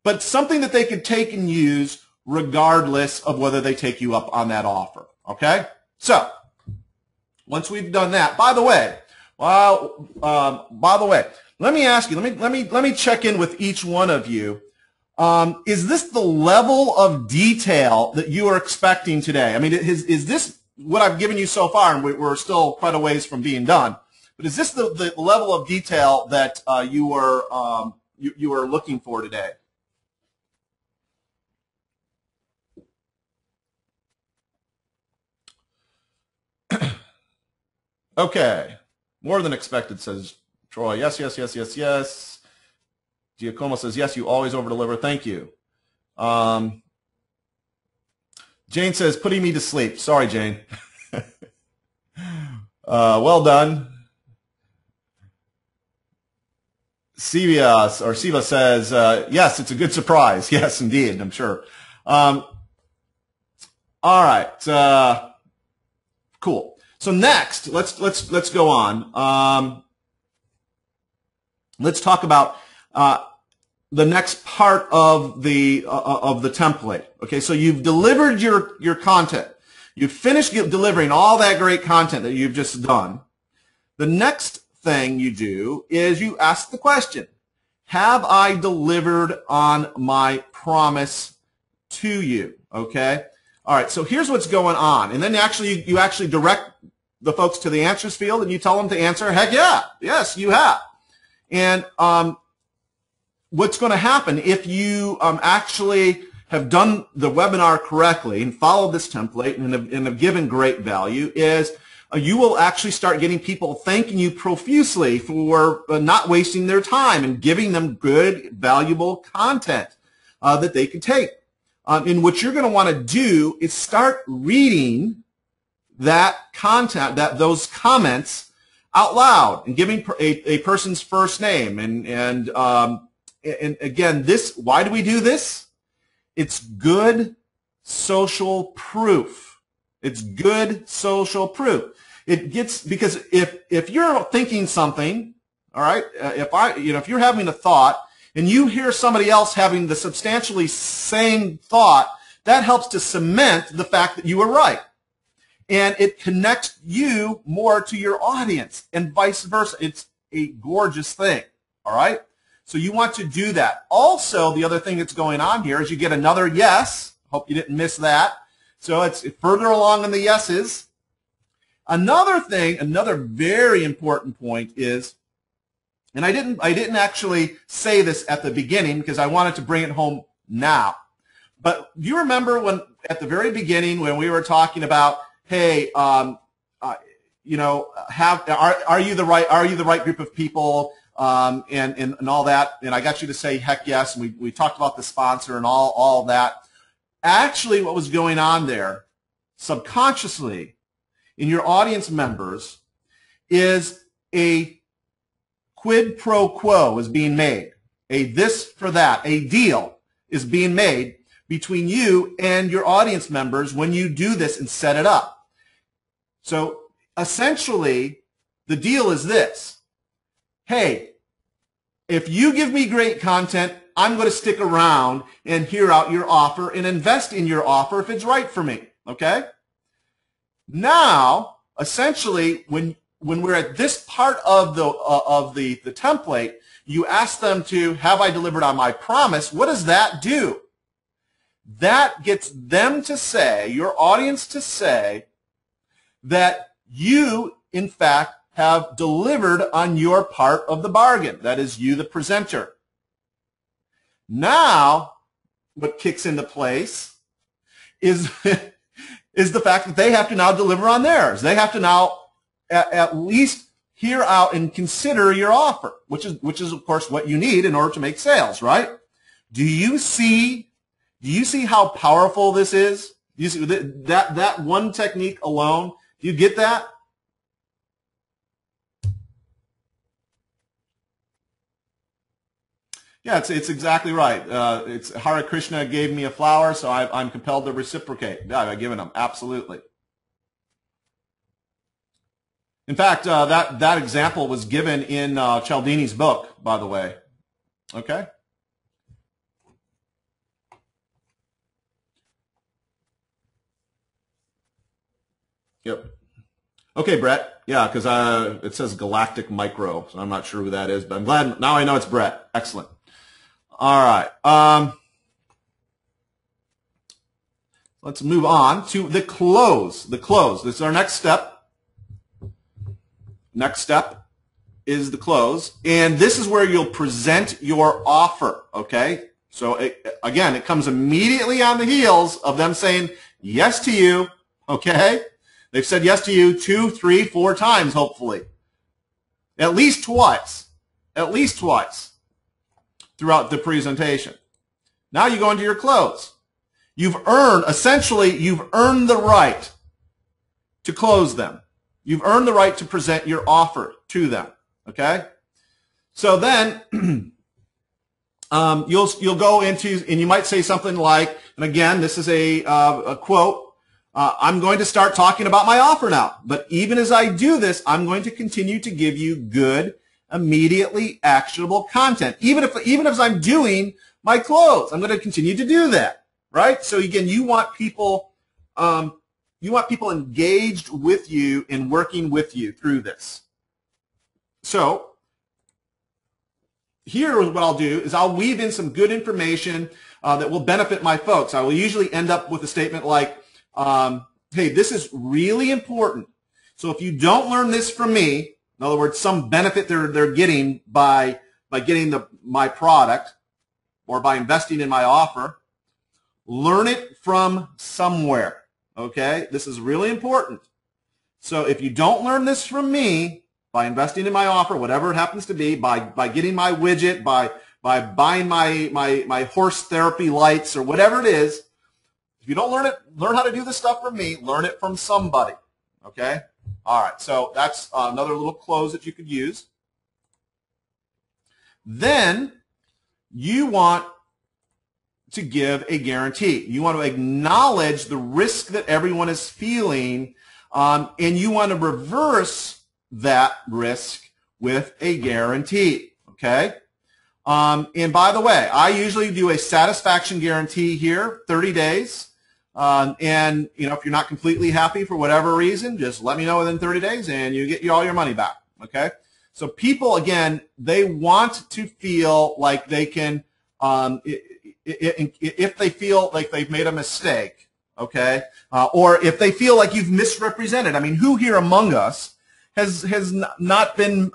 but something that they could take and use regardless of whether they take you up on that offer. Okay? So, once we've done that, by the way, let me ask you, let me check in with each one of you. Is this the level of detail that you are expecting today? I mean, is this what I've given you so far, and we're still quite a ways from being done, but is this the level of detail that you are looking for today? Okay. More than expected, says Troy. Yes, yes, yes, yes, yes. Giacomo says, yes, you always over-deliver. Thank you. Jane says, putting me to sleep. Sorry, Jane. Well done. Siva says, yes, it's a good surprise. Yes, indeed, I'm sure. All right. Cool. So next, let's go on. Let's talk about the next part of the template. Okay, so you've delivered your content. You've finished delivering all that great content that you've just done. The next thing you do is you ask the question, have I delivered on my promise to you? Okay. All right. So here's what's going on. And then you actually direct the folks to the answers field and you tell them to answer, heck yeah, yes, you have. And what's going to happen if you actually have done the webinar correctly and followed this template and have given great value is you will actually start getting people thanking you profusely for not wasting their time and giving them good, valuable content that they can take. And what you're going to want to do is start reading that content, those comments out loud and giving a person's first name. And again, why do we do this? It's good social proof. It's good social proof. Because if you're thinking something, all right, if you're having a thought and you hear somebody else having the substantially same thought, that helps to cement the fact that you were right. And it connects you more to your audience and vice versa. It's a gorgeous thing, all right? So you want to do that. Also, the other thing that's going on here is you get another yes. Hope you didn't miss that. So it's further along in the yeses. Another thing, another very important point is, and I didn't actually say this at the beginning because I wanted to bring it home now. But do you remember when at the very beginning when we were talking about, hey, are you the right group of people? And all that, and I got you to say heck yes, and we talked about the sponsor and all that. Actually, what was going on there, subconsciously, in your audience members, is a quid pro quo is being made. A this for that, a deal is being made between you and your audience members when you do this and set it up. So essentially, the deal is this. Hey, if you give me great content, I'm going to stick around and hear out your offer and invest in your offer if it's right for me, okay? Now, essentially, when we're at this part of the template, you ask them to, have I delivered on my promise? What does that do? That gets them to say, your audience to say, that you, in fact, have delivered on your part of the bargain. That is you, the presenter. Now, what kicks into place is, is the fact that they have to now deliver on theirs. They have to now at least hear out and consider your offer, which is of course what you need in order to make sales, right? Do you see how powerful this is? Do you see that one technique alone? Do you get that? Yeah, it's exactly right. It's Hare Krishna gave me a flower, so I'm compelled to reciprocate. Yeah, I've given them, absolutely. In fact, that example was given in Cialdini's book, by the way. Okay. Yep. Okay, Brett. Yeah, because it says Galactic Micro, so I'm not sure who that is, but I'm glad now I know it's Brett. Excellent. All right. Let's move on to the close. The close. This is our next step. Next step is the close, and this is where you'll present your offer. Okay. So again, it comes immediately on the heels of them saying yes to you. Okay. They've said yes to you 2, 3, 4 times, hopefully. At least twice. At least twice throughout the presentation. Now you go into your close. Essentially, you've earned the right to close them. You've earned the right to present your offer to them. Okay? So then you'll go into, and you might say something like, and again, this is a quote, I'm going to start talking about my offer now. But even as I do this, I'm going to continue to give you good, immediately actionable content. Even if I'm doing my close, I'm going to continue to do that. Right? So again, you want people engaged with you and working with you through this. So here is what I'll do is I'll weave in some good information that will benefit my folks. I will usually end up with a statement like, hey, this is really important. So if you don't learn this from me, in other words, some benefit they're getting by getting my product or by investing in my offer, learn it from somewhere. Okay? This is really important. So if you don't learn this from me, by investing in my offer, whatever it happens to be, by getting my widget, by buying my horse therapy lights or whatever it is, if you don't learn how to do this stuff from me, learn it from somebody. Okay? All right. So that's another little close that you could use. Then you want to give a guarantee. You want to acknowledge the risk that everyone is feeling, and you want to reverse that risk with a guarantee. Okay? And by the way, I usually do a satisfaction guarantee here, 30 days. And if you're not completely happy for whatever reason, just let me know within 30 days and you get all your money back. Okay? So people, again, they want to feel like they can, if they feel like they've made a mistake, okay, or if they feel like you've misrepresented. I mean, who here among us has not been,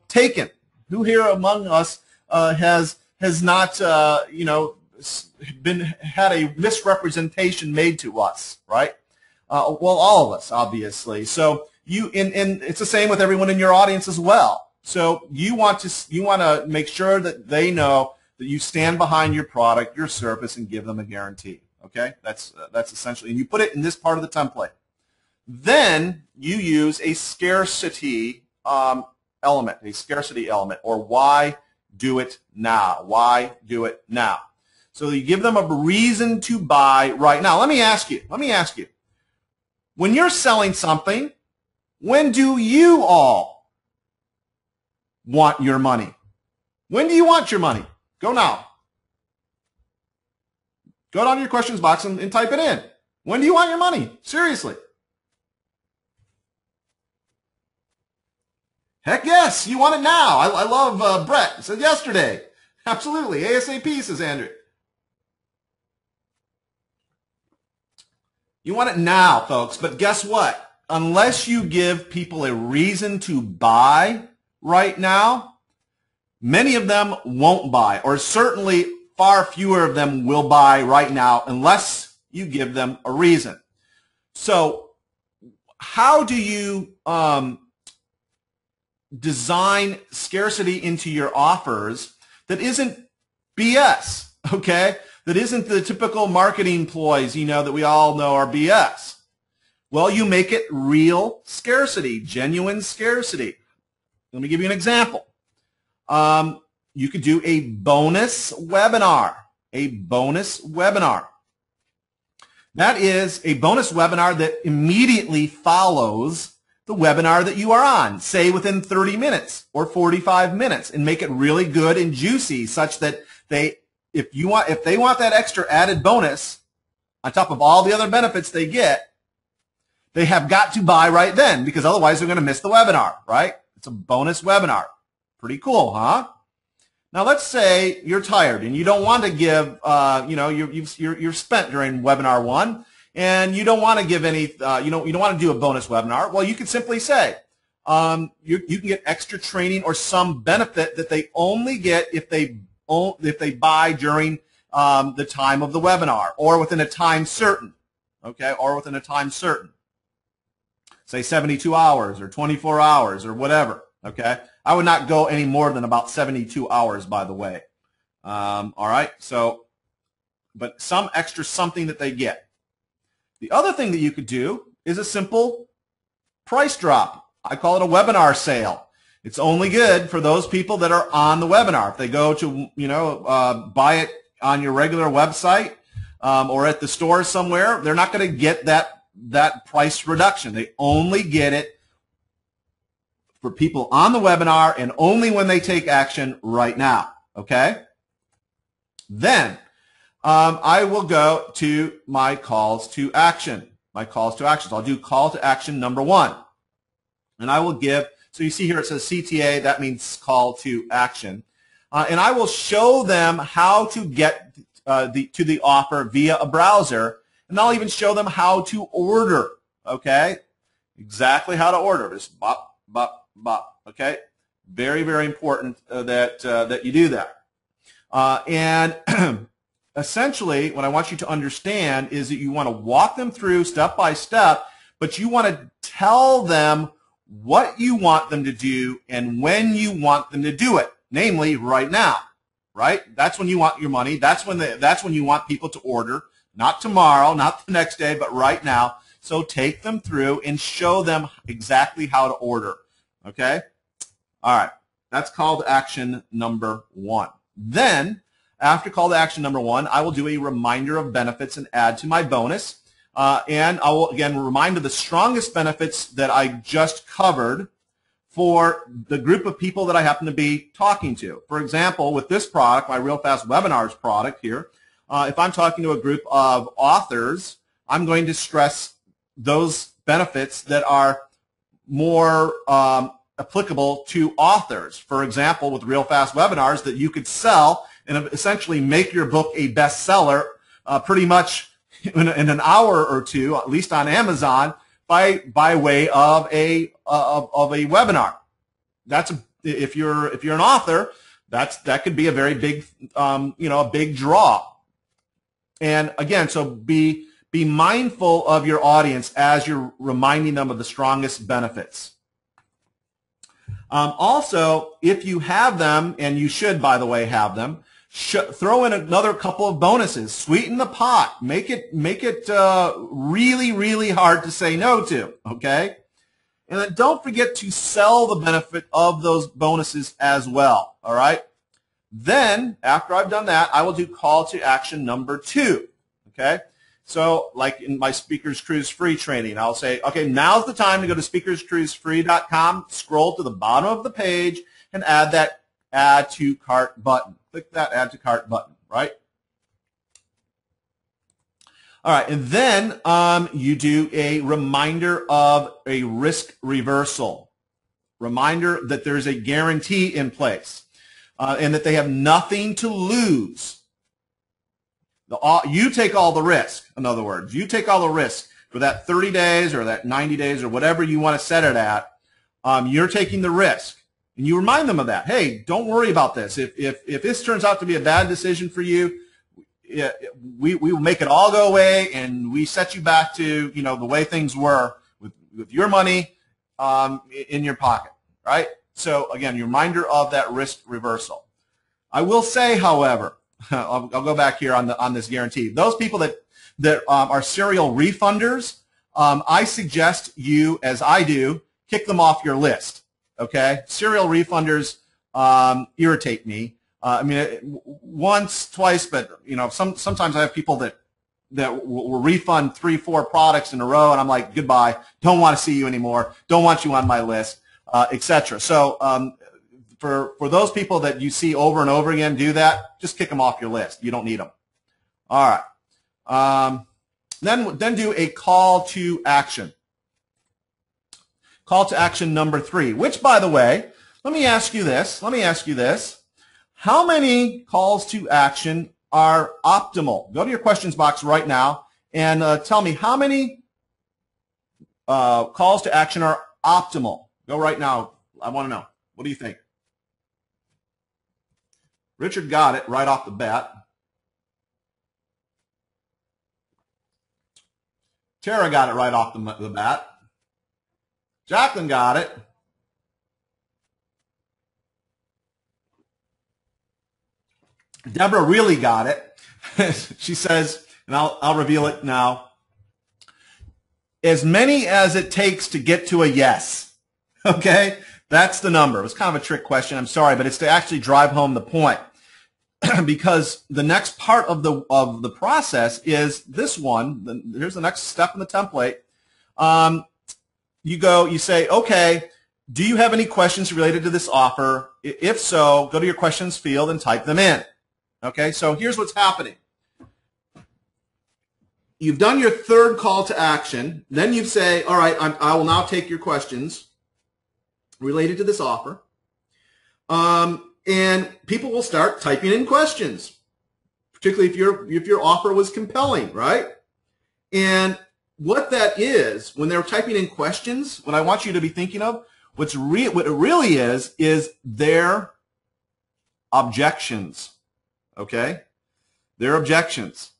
taken? Who here among us has not, had a misrepresentation made to us, right? Well, all of us, obviously. So and it's the same with everyone in your audience as well. So you want to make sure that they know that you stand behind your product, your service, and give them a guarantee. Okay, that's essentially, and you put it in this part of the template. Then you use a scarcity element, or why do it now? Why do it now? So you give them a reason to buy right now. Let me ask you. When you're selling something, when do you all want your money? When do you want your money? Go now. Go down to your questions box and type it in. When do you want your money? Seriously. Heck yes, you want it now. I love Brett. He said yesterday. Absolutely. ASAP, says Andrew. You want it now, folks. But guess what? Unless you give people a reason to buy right now, many of them won't buy, or certainly far fewer of them will buy right now unless you give them a reason. So how do you design scarcity into your offers that isn't BS, okay? That isn't the typical marketing ploys, that we all know are BS. Well, you make it real scarcity, genuine scarcity. Let me give you an example. You could do a bonus webinar. That is a bonus webinar that immediately follows the webinar that you are on, say within 30 minutes or 45 minutes, and make it really good and juicy such that if they want that extra added bonus on top of all the other benefits they get, they have got to buy right then because otherwise they're going to miss the webinar, right? It's a bonus webinar. Pretty cool, huh? Now let's say you're tired and you don't want to give, you're spent during webinar 1 and you don't want to give any, you don't want to do a bonus webinar. Well, you can simply say, you can get extra training or some benefit that they only get if they buy during the time of the webinar or within a time certain, okay, or within a time certain. Say 72 hours or 24 hours or whatever, okay? I would not go any more than about 72 hours, by the way. All right, so, but some extra something that they get. The other thing that you could do is a simple price drop. I call it a webinar sale. It's only good for those people that are on the webinar. If they go to, buy it on your regular website or at the store somewhere, they're not going to get that price reduction. They only get it for people on the webinar and only when they take action right now, okay? Then I will go to my calls to action. My calls to action. So I'll do call to action number 1. And I will give, so you see here it says CTA, that means call to action. And I will show them how to get to the offer via a browser, and I'll even show them how to order, okay? Exactly how to order. Just bop, bop, bop, okay? Very, very important that you do that. And essentially, what I want you to understand is that you want to walk them through step by step, but you want to tell them what you want them to do and when you want them to do it, namely right now, right? That's when you want your money. That's when you want people to order, not tomorrow, not the next day, but right now. So take them through and show them exactly how to order, okay? All right, that's call to action number 1. Then, after call to action number 1, I will do a reminder of benefits and add to my bonus. And I will, again, remind of the strongest benefits that I just covered for the group of people that I happen to be talking to. For example, with this product, my Real Fast Webinars product here, if I'm talking to a group of authors, I'm going to stress those benefits that are more applicable to authors. For example, with Real Fast Webinars, that you could sell and essentially make your book a bestseller pretty much in an hour or two, at least on Amazon, by way of a webinar. That's if you're an author, that could be a very big a big draw. And again, so be mindful of your audience as you're reminding them of the strongest benefits. Also, if you have them, and you should, by the way, have them, throw in another couple of bonuses. Sweeten the pot. Make it really, really hard to say no to, okay? And then don't forget to sell the benefit of those bonuses as well, all right? Then, after I've done that, I will do call to action number 2, okay? So, like in my Speakers Cruise Free training, I'll say, okay, now's the time to go to speakerscruisefree.com, scroll to the bottom of the page, and add that Add to Cart button. Click that Add to Cart button, right? All right, and then you do a reminder of a risk reversal. Reminder that there's a guarantee in place and that they have nothing to lose. You take all the risk, in other words. You take all the risk for that 30 days or that 90 days or whatever you want to set it at. You're taking the risk. And you remind them of that. Hey, don't worry about this. If this turns out to be a bad decision for you, we will make it all go away, and we set you back to the way things were with your money in your pocket, right? So again, your reminder of that risk reversal. I will say, however, I'll go back here on this guarantee. Those people that are serial refunders, I suggest you, as I do, kick them off your list. Okay, serial refunders irritate me. I mean, once, twice, but sometimes I have people that will refund 3, 4 products in a row, and I'm like, goodbye. Don't want to see you anymore. Don't want you on my list, etc. So for those people that you see over and over again do that, just kick them off your list. You don't need them. All right. Then do a call to action. call to action number 3, which, by the way, let me ask you this. How many calls to action are optimal? Go to your questions box right now and tell me how many calls to action are optimal. Go right now. I want to know. What do you think? Richard got it right off the bat. Tara got it right off the bat. Jacqueline got it. Deborah really got it. She says, and I'll reveal it now, as many as it takes to get to a yes. Okay? That's the number. It was kind of a trick question. I'm sorry, but it's to actually drive home the point. Because the next part of the process is this one. Here's the next step in the template. You say, okay, do you have any questions related to this offer? If so, go to your questions field and type them in. Okay, so here's what's happening. You've done your third call to action. Then you say, all right, I will now take your questions related to this offer. And people will start typing in questions, particularly if your offer was compelling, right? And what that is, when they're typing in questions, what I want you to be thinking of, what it really is their objections. Okay? Their objections.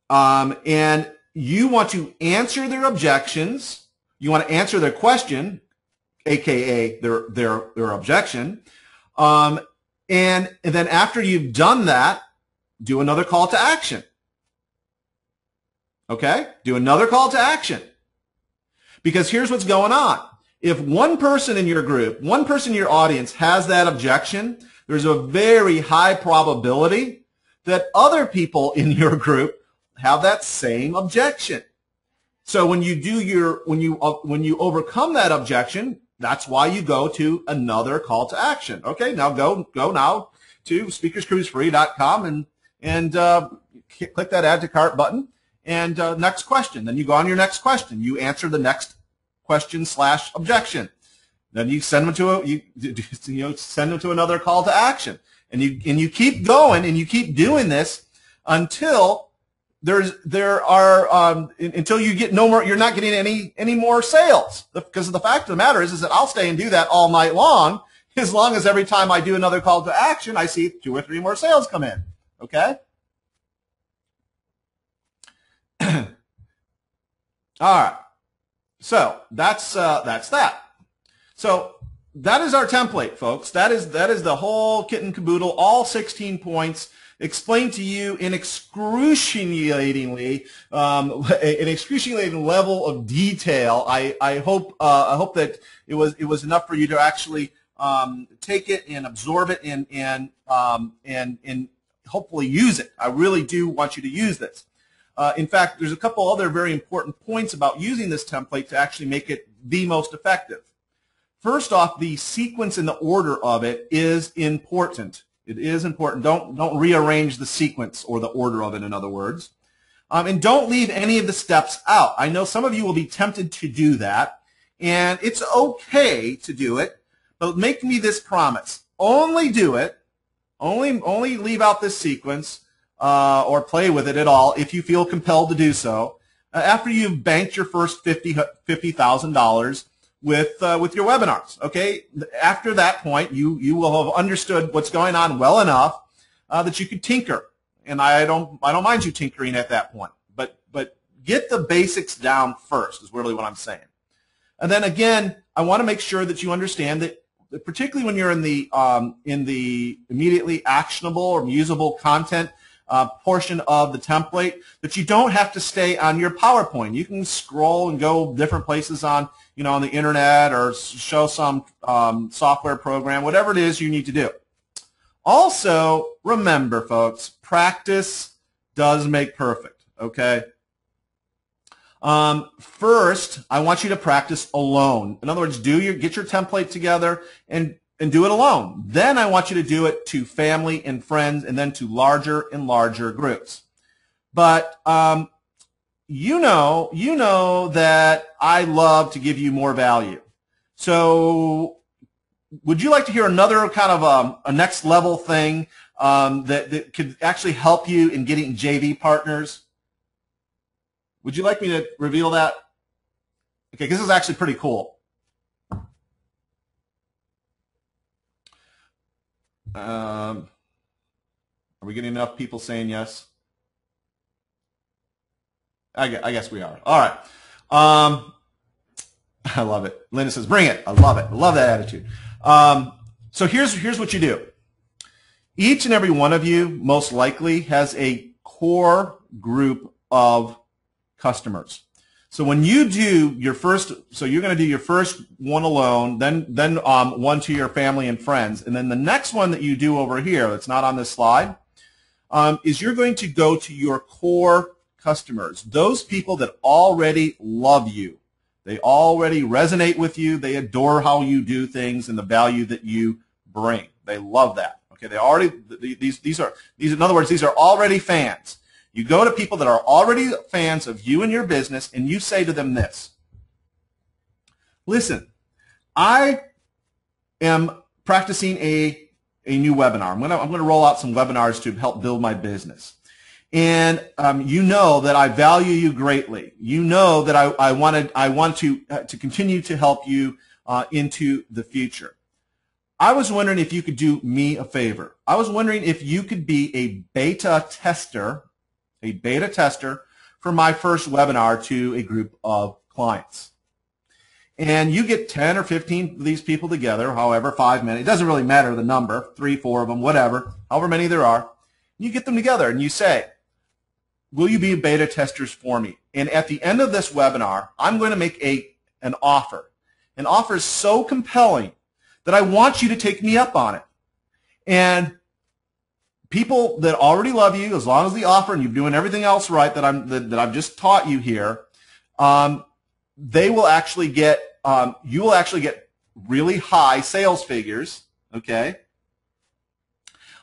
And you want to answer their objections. You want to answer their question, aka their objection. And then after you've done that, do another call to action. Okay? Do another call to action. Because here's what's going on. If one person in your group, one person in your audience has that objection, there's a very high probability that other people in your group have that same objection. So when you overcome that objection, that's why you go to another call to action. Okay, now go now to speakerscruisefree.com and click that add to cart button and next question. Then you go on your next question. You answer the next question / objection. Then you send them to send them to another call to action, and you keep going and you keep doing this until until you get no more. You're not getting any more sales, because the fact of the matter is that I'll stay and do that all night long as every time I do another call to action, I see 2 or 3 more sales come in. Okay. All right. So that's that. So that is our template, folks. That is the whole kit and caboodle, all 16 points explained to you in excruciating level of detail. I hope that it was enough for you to actually take it and absorb it and hopefully use it. I really do want you to use this. In fact, there's a couple other very important points about using this template to actually make it the most effective. First off, the sequence and the order of it is important. It is important. Don't rearrange the sequence or the order of it, in other words. And don't leave any of the steps out. I know some of you will be tempted to do that, and it's okay to do it, but make me this promise. Only do it. Only leave out this sequence or play with it at all if you feel compelled to do so after you've banked your first $50,000 with your webinars. Okay, after that point, you will have understood what's going on well enough that you could tinker, and I don't mind you tinkering at that point. But get the basics down first is really what I'm saying. And then again, I want to make sure that you understand that particularly when you're in the immediately actionable or usable content portion of the template, that you don't have to stay on your PowerPoint. You can scroll and go different places on the internet or show some software program, whatever it is you need to do. Also, remember, folks, practice does make perfect, okay? First, I want you to practice alone. In other words, get your template together and do it alone. Then I want you to do it to family and friends and then to larger and larger groups. But you know that I love to give you more value. So would you like to hear another kind of a next level thing that could actually help you in getting JV partners? Would you like me to reveal that? Okay, this is actually pretty cool. Are we getting enough people saying yes? I guess we are. All right. I love it. Linda says, bring it. I love it. I love that attitude. So here's what you do. Each and every one of you most likely has a core group of customers. So when you do your first, so you're going to do your first one alone, then one to your family and friends, and then the next one that you do over here that's not on this slide is you're going to go to your core customers, those people that already love you. They already resonate with you. They adore how you do things and the value that you bring. They love that. Okay, they already these are in other words, these are already fans. You go to people that are already fans of you and your business, and you say to them this: listen, I am practicing a new webinar. I'm gonna roll out some webinars to help build my business. And you know that I value you greatly. You know that I want to continue to help you into the future. I was wondering if you could do me a favor. I was wondering if you could be a beta tester for my first webinar to a group of clients. And you get 10 or 15 of these people together, however, 5 minutes. It doesn't really matter the number, 3, 4 of them, whatever, however many there are. You get them together and you say, will you be beta testers for me? And at the end of this webinar, I'm going to make an offer. An offer is so compelling that I want you to take me up on it. And people that already love you, as long as the offer and you're doing everything else right that I've just taught you here, they will actually get you will actually get really high sales figures. Okay,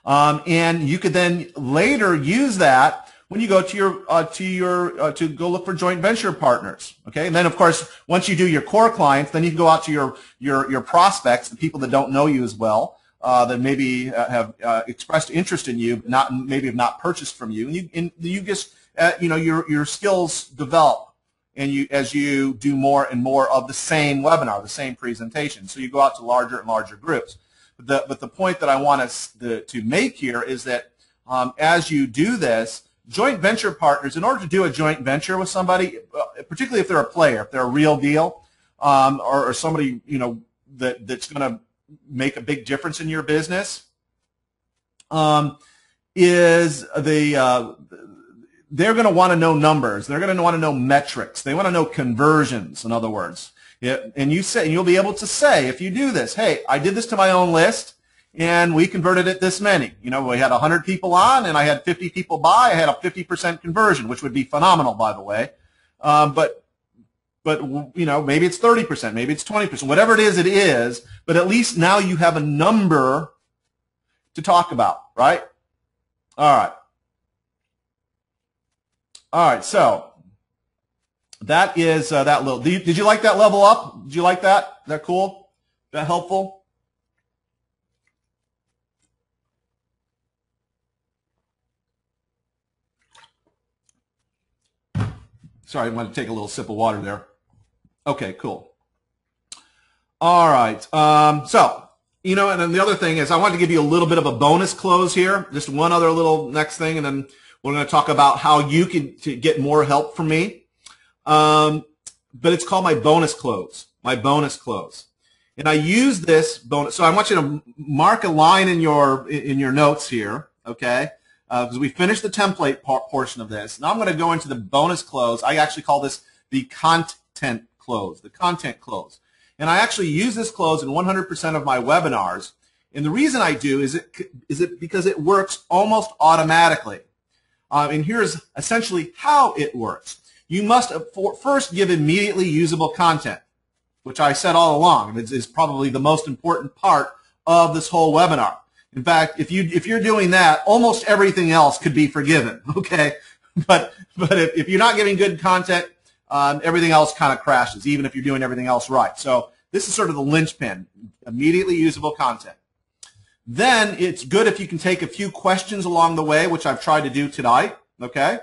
and you could then later use that when you go to go look for joint venture partners. Okay, and then of course once you do your core clients, then you can go out to your prospects, the people that don't know you as well, that maybe have expressed interest in you, but maybe have not purchased from you, and you just your skills develop, and as you do more and more of the same webinar, the same presentation, so you go out to larger and larger groups. But the point that I want us to make here is that as you do this, joint venture partners, in order to do a joint venture with somebody, particularly if they're a player, if they're a real deal, or somebody that's going to make a big difference in your business, they're going to want to know numbers. They're going to want to know metrics. They want to know conversions, in other words. And you'll be able to say, if you do this, hey, I did this to my own list, and we converted it this many. We had 100 people on, and I had 50 people buy. I had a 50% conversion, which would be phenomenal, by the way. But maybe it's 30%, maybe it's 20%, whatever it is. But at least now you have a number to talk about, right? All right. So that is that little. Did you like that level up? Did you like that? Is that cool? Is that helpful? Sorry, I want to take a little sip of water there. Okay, cool. All right. So, and then the other thing is I wanted to give you a little bit of a bonus close here. Just one other little next thing, and then we're going to talk about how you can get more help from me. But it's called my bonus close. My bonus close. And I use this bonus. So I want you to mark a line in your notes here, okay? Because we finished the template portion of this. Now I'm going to go into the bonus close. I actually call this the content close, the content close. And I actually use this close in 100% of my webinars. And the reason I do is because it works almost automatically. And here's essentially how it works. You must first give immediately usable content, which I said all along is probably the most important part of this whole webinar. In fact, if you're doing that, almost everything else could be forgiven, okay? but if you're not giving good content, everything else kind of crashes, even if you're doing everything else right. So this is sort of the linchpin, immediately usable content. Then it's good if you can take a few questions along the way, which I've tried to do tonight, okay?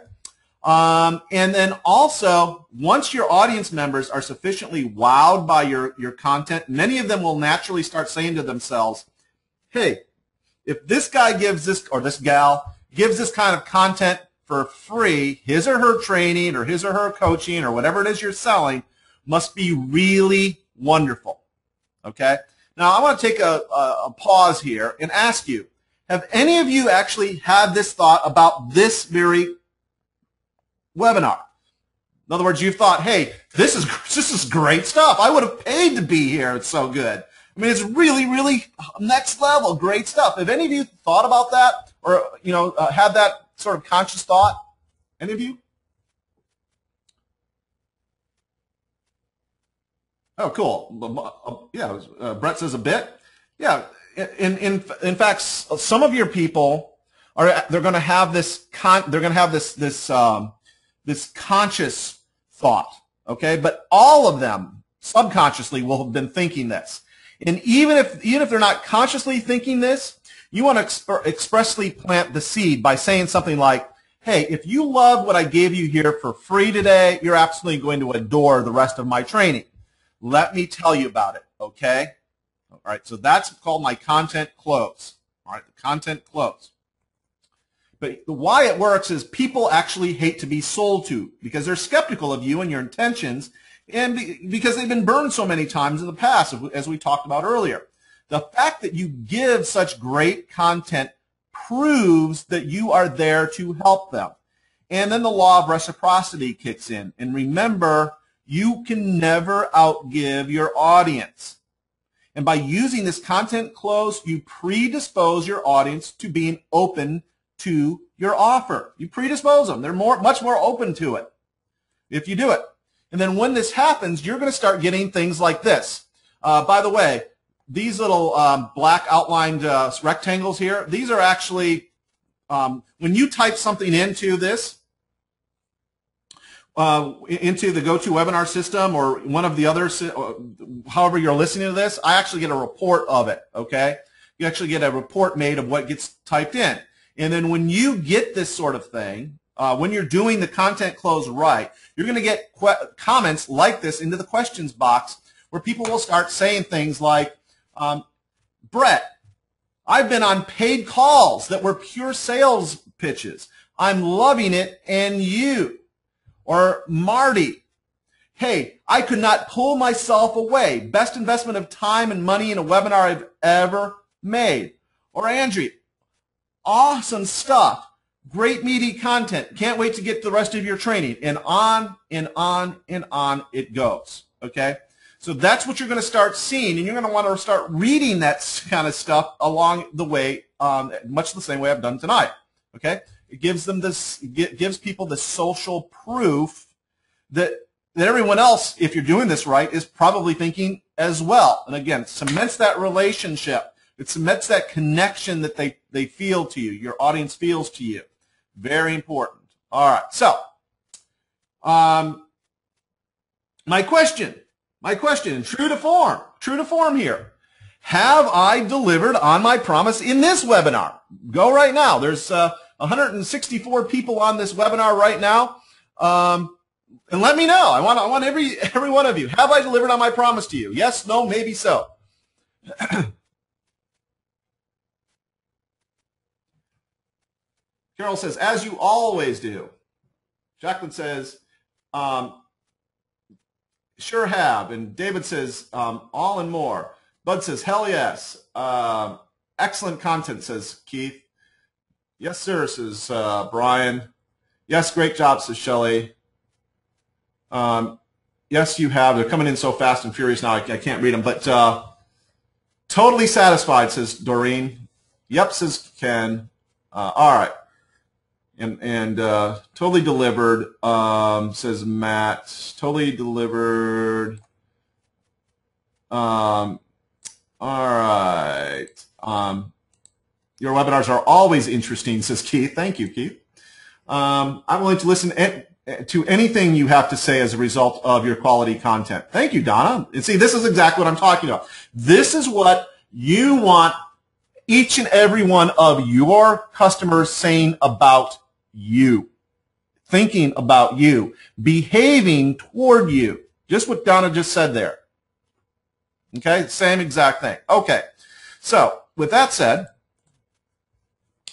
And then also, once your audience members are sufficiently wowed by your content, many of them will naturally start saying to themselves, hey, if this guy gives this, or this gal gives this kind of content for free, his or her training or his or her coaching or whatever it is you're selling must be really wonderful, okay? Now, I want to take a pause here and ask you, have any of you actually had this thought about this very webinar? In other words, you've thought, hey, this is great stuff. I would have paid to be here. It's so good. I mean, it's really, really next level, great stuff. Have any of you thought about that, or had that sort of conscious thought? Any of you? Oh, cool. Yeah, Brett says a bit. Yeah, in fact, some of your people they're going to have this this conscious thought, okay? But all of them subconsciously will have been thinking this. And even if they're not consciously thinking this, you want to expressly plant the seed by saying something like, hey, if you love what I gave you here for free today, you're absolutely going to adore the rest of my training. Let me tell you about it, okay? All right, so that's called my content close. All right, the content close. But why it works is people actually hate to be sold to because they're skeptical of you and your intentions, and because they've been burned so many times in the past, as we talked about earlier. The fact that you give such great content proves that you are there to help them. And then the law of reciprocity kicks in. And remember, you can never outgive your audience. And by using this content close, you predispose your audience to being open to your offer. You predispose them. They're much more open to it if you do it. And then when this happens, you're going to start getting things like this. By the way, these little black outlined rectangles here, these are actually, when you type something into this, into the GoToWebinar system or one of the others, however you're listening to this, I actually get a report of it, okay? You actually get a report made of what gets typed in. And then when you get this sort of thing, when you're doing the content close right, you're going to get comments like this into the questions box where people will start saying things like, Brett, I've been on paid calls that were pure sales pitches. I'm loving it, and you. Or Marty, hey, I could not pull myself away. Best investment of time and money in a webinar I've ever made. Or Andrew, awesome stuff. Great meaty content. Can't wait to get the rest of your training. And on and on and on it goes. Okay? So that's what you're going to start seeing, and you're going to want to start reading that kind of stuff along the way, much the same way I've done tonight. Okay? It gives them this, gives people the social proof that everyone else, if you're doing this right, is probably thinking as well. And again, it cements that relationship. It cements that connection that they feel to you, your audience feels to you. Very important. All right. So, my question, true to form here. Have I delivered on my promise in this webinar? Go right now. There's 164 people on this webinar right now. And let me know. I want every one of you. Have I delivered on my promise to you? Yes, no, maybe so. Carol says, as you always do. Jacqueline says, sure have. And David says, all and more. Bud says, hell yes. Excellent content, says Keith. Yes, sir, says Brian. Yes, great job, says Shelley. Yes, you have. They're coming in so fast and furious now, I can't read them. But totally satisfied, says Doreen. Yep, says Ken. All right. And totally delivered, says Matt. Totally delivered. All right. Your webinars are always interesting, says Keith. Thank you, Keith. I'm willing to listen to anything you have to say as a result of your quality content. Thank you, Donna. And see, this is exactly what I'm talking about. This is what you want each and every one of your customers saying about you, thinking about you, behaving toward you. Just what Donna just said there. Okay, same exact thing. Okay, so with that said,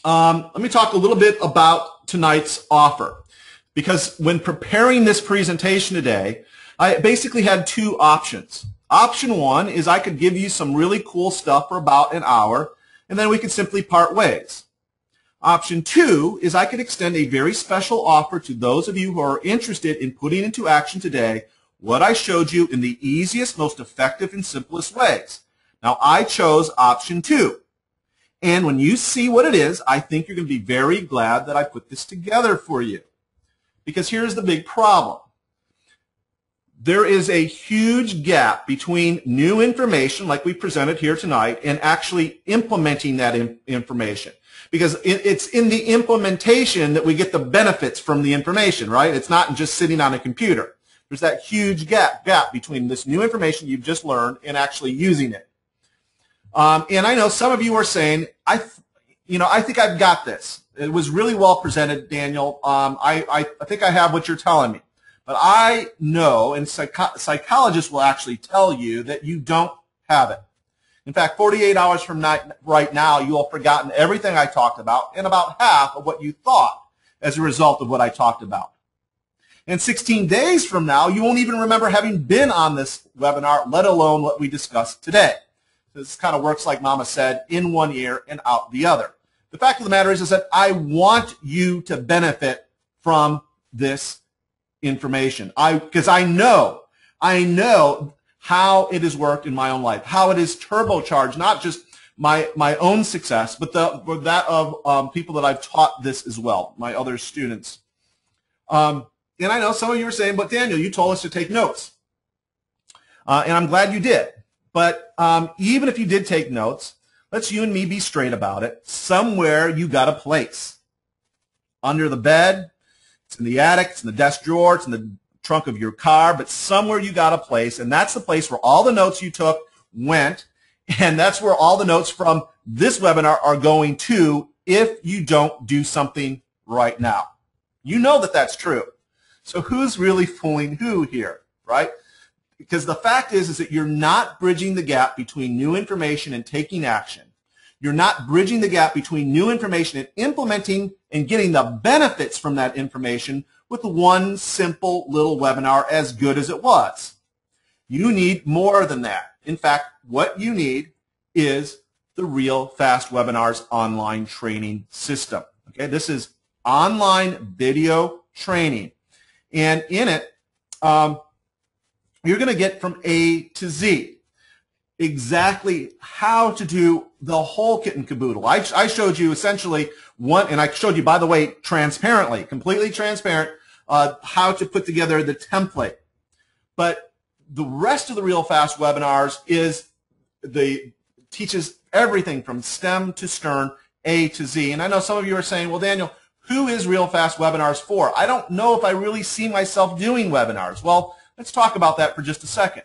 let me talk a little bit about tonight's offer. Because when preparing this presentation today, I basically had two options. Option one is I could give you some really cool stuff for about an hour, and then we could simply part ways. Option two is I could extend a very special offer to those of you who are interested in putting into action today what I showed you in the easiest, most effective, and simplest ways. Now, I chose option two. And when you see what it is, I think you're going to be very glad that I put this together for you. Because here's the big problem. There is a huge gap between new information, like we presented here tonight, and actually implementing that information. Because it's in the implementation that we get the benefits from the information, right? It's not just sitting on a computer. There's that huge gap between this new information you've just learned and actually using it. And I know some of you are saying, I think I've got this. It was really well presented, Daniel. I think I have what you're telling me. But I know, and psychologists will actually tell you that you don't have it. In fact, 48 hours from right now, you will have forgotten everything I talked about and about half of what you thought as a result of what I talked about. And 16 days from now, you won't even remember having been on this webinar, let alone what we discussed today. This kind of works like Mama said, in one ear and out the other. The fact of the matter is that I want you to benefit from this information. Because I know how it has worked in my own life, how it is turbocharged, not just my own success, but that of people that I've taught this as well, my other students. And I know some of you are saying, but Daniel, you told us to take notes. And I'm glad you did. But even if you did take notes, let's you and me be straight about it. Somewhere you got a place. Under the bed, it's in the attic, it's in the desk drawer, it's in the trunk of your car, but somewhere you got a place, and that's the place where all the notes you took went, and that's where all the notes from this webinar are going to if you don't do something right now. You know that that's true. So who's really fooling who here, right? Because the fact is that you're not bridging the gap between new information and taking action. You're not bridging the gap between new information and implementing and getting the benefits from that information with one simple little webinar as good as it was. You need more than that. In fact, what you need is the Real Fast Webinars online training system. Okay, this is online video training. And in it, you're going to get from A to Z exactly how to do the whole kit and caboodle. I showed you essentially one, and I showed you, by the way, transparently, completely transparent, how to put together the template. But the rest of the Real Fast Webinars teaches everything from STEM to STERN, A to Z. And I know some of you are saying, well, Daniel, who is Real Fast Webinars for? I don't know if I really see myself doing webinars. Well, let's talk about that for just a second.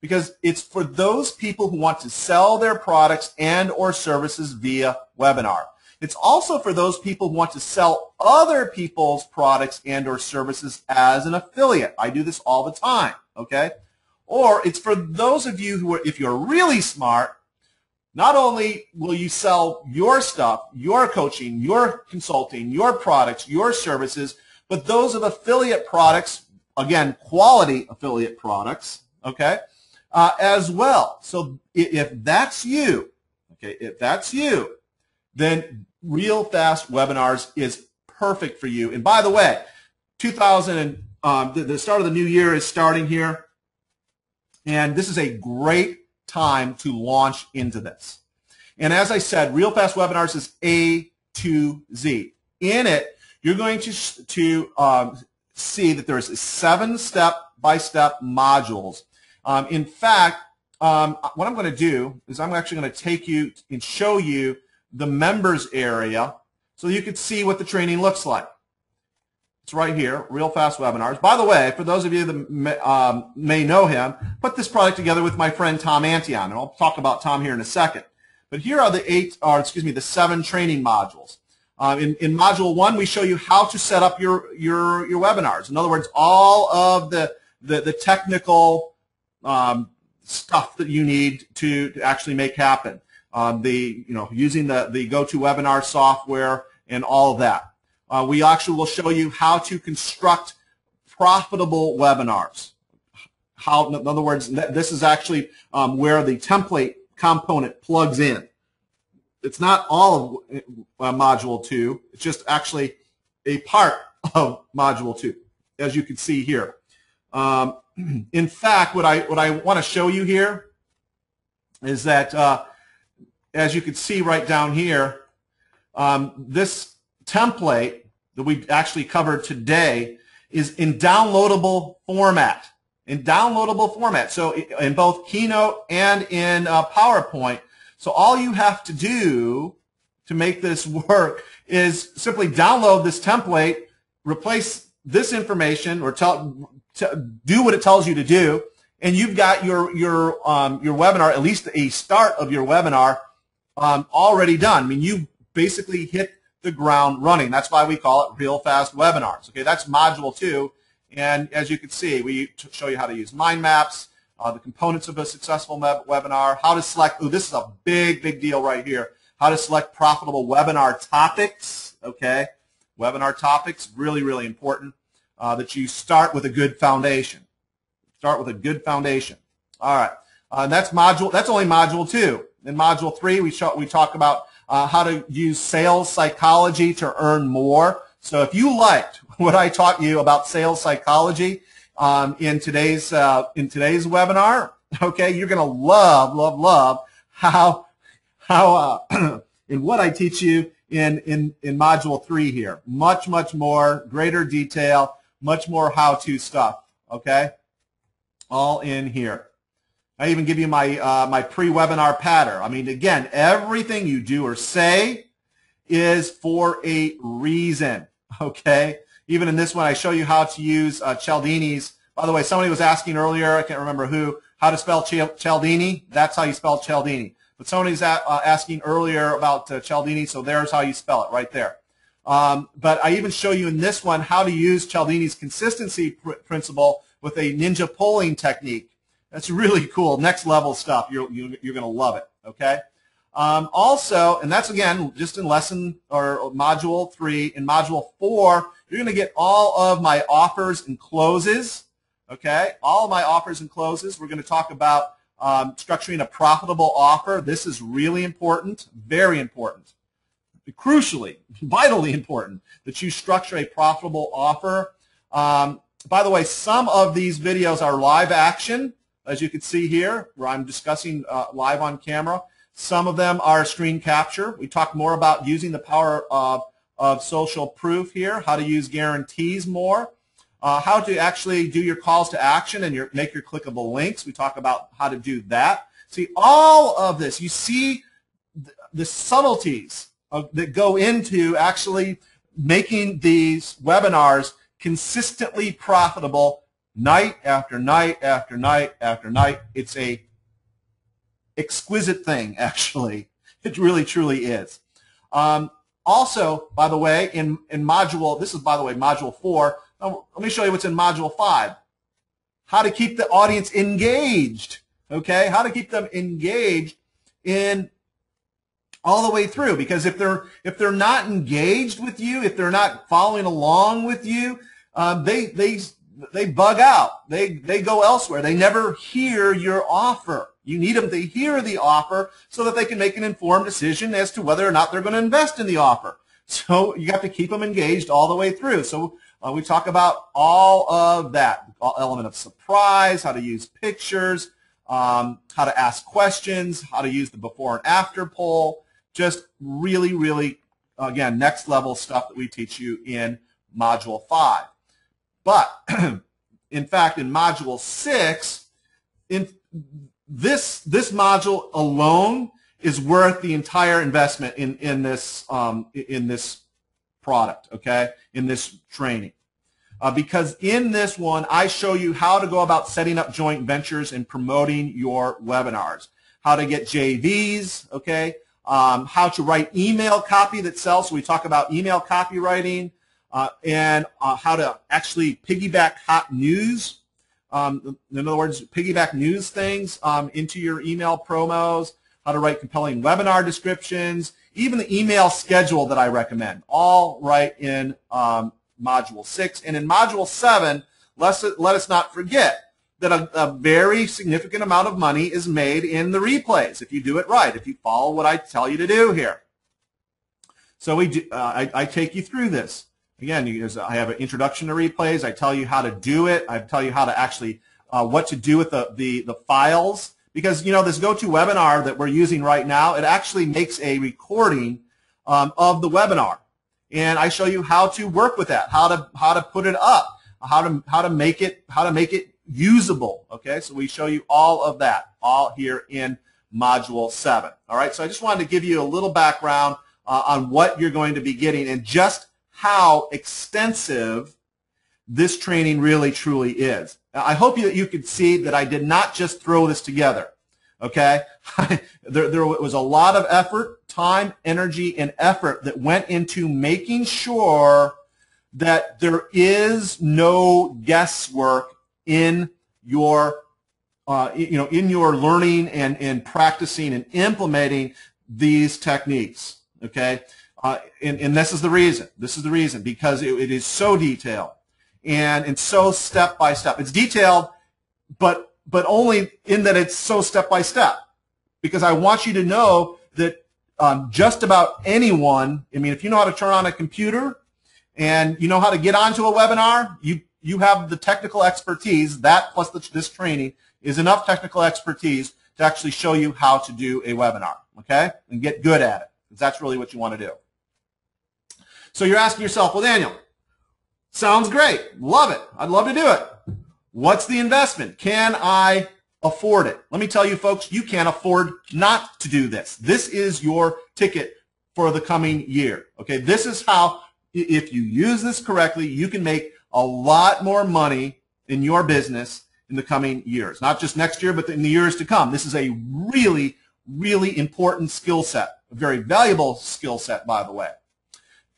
Because it's for those people who want to sell their products and or services via webinar. It's also for those people who want to sell other people's products and or services as an affiliate. I do this all the time, okay? Or it's for those of you who are, if you're really smart, not only will you sell your stuff, your coaching, your consulting, your products, your services, but those of affiliate products, again, quality affiliate products, okay, as well. So if that's you, okay, if that's you, then Real Fast Webinars is perfect for you. And by the way, the start of the new year is starting here, and this is a great time to launch into this. And as I said, Real Fast Webinars is A to Z. In it, you're going to see that there's 7 step-by-step modules. In fact, what I'm going to do is I'm actually going to take you and show you the members area so you can see what the training looks like. It's right here, Real Fast Webinars. By the way, for those of you that may know him, put this product together with my friend Tom Antion, and I'll talk about Tom here in a second. But here are the 7 training modules. In Module 1, we show you how to set up your webinars. In other words, all of the technical stuff that you need to actually make happen. Using the GoToWebinar software and all of that. We actually will show you how to construct profitable webinars. In other words, this is actually where the template component plugs in. It's not all of Module 2. It's just actually a part of Module 2, as you can see here. In fact, what I want to show you here is that, as you can see right down here, this template that we actually covered today is in downloadable format. So in both Keynote and in PowerPoint. So all you have to do to make this work is simply download this template, replace this information, or do what it tells you to do, and you've got your webinar, at least a start of your webinar, already done. I mean, you basically hit the ground running. That's why we call it Real Fast Webinars. Okay, that's Module 2, and as you can see, we show you how to use mind maps, the components of a successful webinar, how to select, this is a big deal right here, how to select profitable webinar topics, okay? Webinar topics, really important, that you start with a good foundation. Start with a good foundation. All right, that's only Module 2. In Module 3, we talk about how to use sales psychology to earn more. So if you liked what I taught you about sales psychology in today's webinar, okay, you're going to love how in what I teach you in Module 3 here. Much more, greater detail, much more how-to stuff, okay? All in here. I even give you my pre-webinar pattern. I mean, again, everything you do or say is for a reason, okay? Even in this one, I show you how to use Cialdini's. By the way, somebody was asking earlier, I can't remember who, how to spell Cialdini. That's how you spell Cialdini. But somebody's asking earlier about Cialdini, so there's how you spell it right there. But I even show you in this one how to use Cialdini's consistency principle with a ninja polling technique. That's really cool, next level stuff. You're going to love it, okay? Also, and that's again just in lesson or Module 3. In Module 4, you're going to get all of my offers and closes, okay? All of my offers and closes. We're going to talk about structuring a profitable offer. This is really important, very important, crucially, vitally important that you structure a profitable offer. By the way, some of these videos are live action, as you can see here, where I'm discussing live on camera. Some of them are screen capture. We talk more about using the power of social proof here, how to use guarantees more, how to actually do your calls to action and make your clickable links. We talk about how to do that. See, all of this, you see the subtleties that go into actually making these webinars consistently profitable night after night after night after night. It's a exquisite thing, actually. It really, truly is. Also, by the way, in module, this is, by the way, Module 4. Now, let me show you what's in Module 5. How to keep the audience engaged, okay? How to keep them engaged in all the way through. Because if they're not engaged with you, if they're not following along with you, they bug out. They go elsewhere. They never hear your offer. You need them to hear the offer so that they can make an informed decision as to whether or not they're going to invest in the offer. So you have to keep them engaged all the way through. So we talk about all of that, element of surprise, how to use pictures, how to ask questions, how to use the before and after poll. Just really, really, again, next level stuff that we teach you in Module 5. But, in fact, in Module 6, this module alone is worth the entire investment in this product, okay, in this training. because in this one, I show you how to go about setting up joint ventures and promoting your webinars, how to get JVs, okay, how to write email copy that sells. So we talk about email copywriting, and how to actually piggyback hot news. In other words, piggyback news things into your email promos, how to write compelling webinar descriptions, even the email schedule that I recommend, all right in Module 6. And in Module 7, let us not forget that a very significant amount of money is made in the replays if you do it right, if you follow what I tell you to do here. So I take you through this. Again, I have an introduction to replays. I tell you how to do it. I tell you how to actually, what to do with the files. Because, this GoToWebinar that we're using right now, it actually makes a recording of the webinar. And I show you how to work with that, how to put it up, how to make it usable. Okay, so we show you all of that, all here in Module 7. All right, so I just wanted to give you a little background on what you're going to be getting and just how extensive this training really truly is. I hope that you could see that I did not just throw this together, okay? There was a lot of effort, time, energy, and effort that went into making sure that there is no guesswork in your, in your learning and practicing and implementing these techniques, okay? And this is the reason. This is the reason, because it is so detailed and so step by step. It's detailed, but only in that it's so step by step. Because I want you to know that just about anyone, if you know how to turn on a computer and you know how to get onto a webinar, you have the technical expertise. That plus this training is enough technical expertise to actually show you how to do a webinar, okay? And get good at it, because that's really what you want to do. So you're asking yourself, well, Daniel, sounds great. Love it. I'd love to do it. What's the investment? Can I afford it? Let me tell you, folks, you can't afford not to do this. This is your ticket for the coming year. Okay, this is how, if you use this correctly, you can make a lot more money in your business in the coming years. Not just next year, but in the years to come. This is a really, really important skill set, a very valuable skill set, by the way.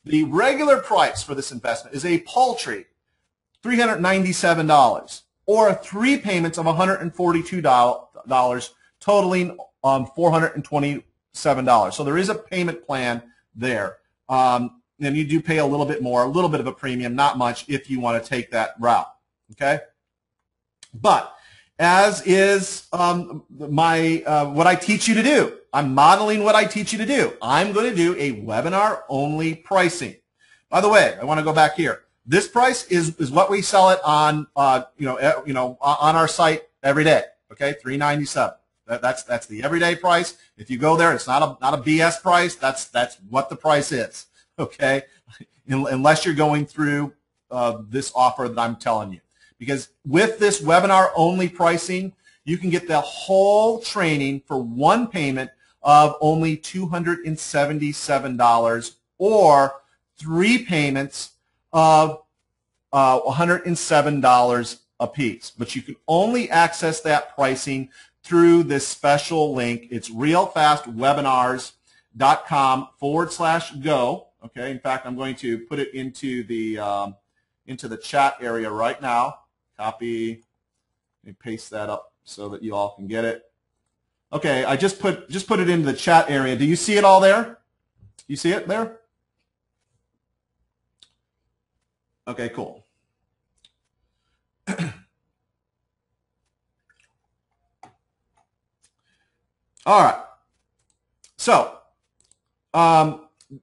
The regular price for this investment is a paltry $397, or 3 payments of $142, totaling $427. So there is a payment plan there. And you do pay a little bit more, a little bit of a premium, not much, if you want to take that route. Okay? But as is what I teach you to do, I'm modeling what I teach you to do. I'm going to do a webinar-only pricing. By the way, I want to go back here. This price is what we sell it on, on our site every day. Okay, $397. That's the everyday price. If you go there, it's not a BS price. That's what the price is. Okay, unless you're going through this offer that I'm telling you. Because with this webinar-only pricing, you can get the whole training for one payment of only $277, or 3 payments of $107 a piece. But you can only access that pricing through this special link. It's realfastwebinars.com/go. Okay. In fact, I'm going to put it into the chat area right now. Copy and paste that up so that you all can get it. Okay, I just put it into the chat area. Do you see it all there? You see it there? Okay, cool. All right. So,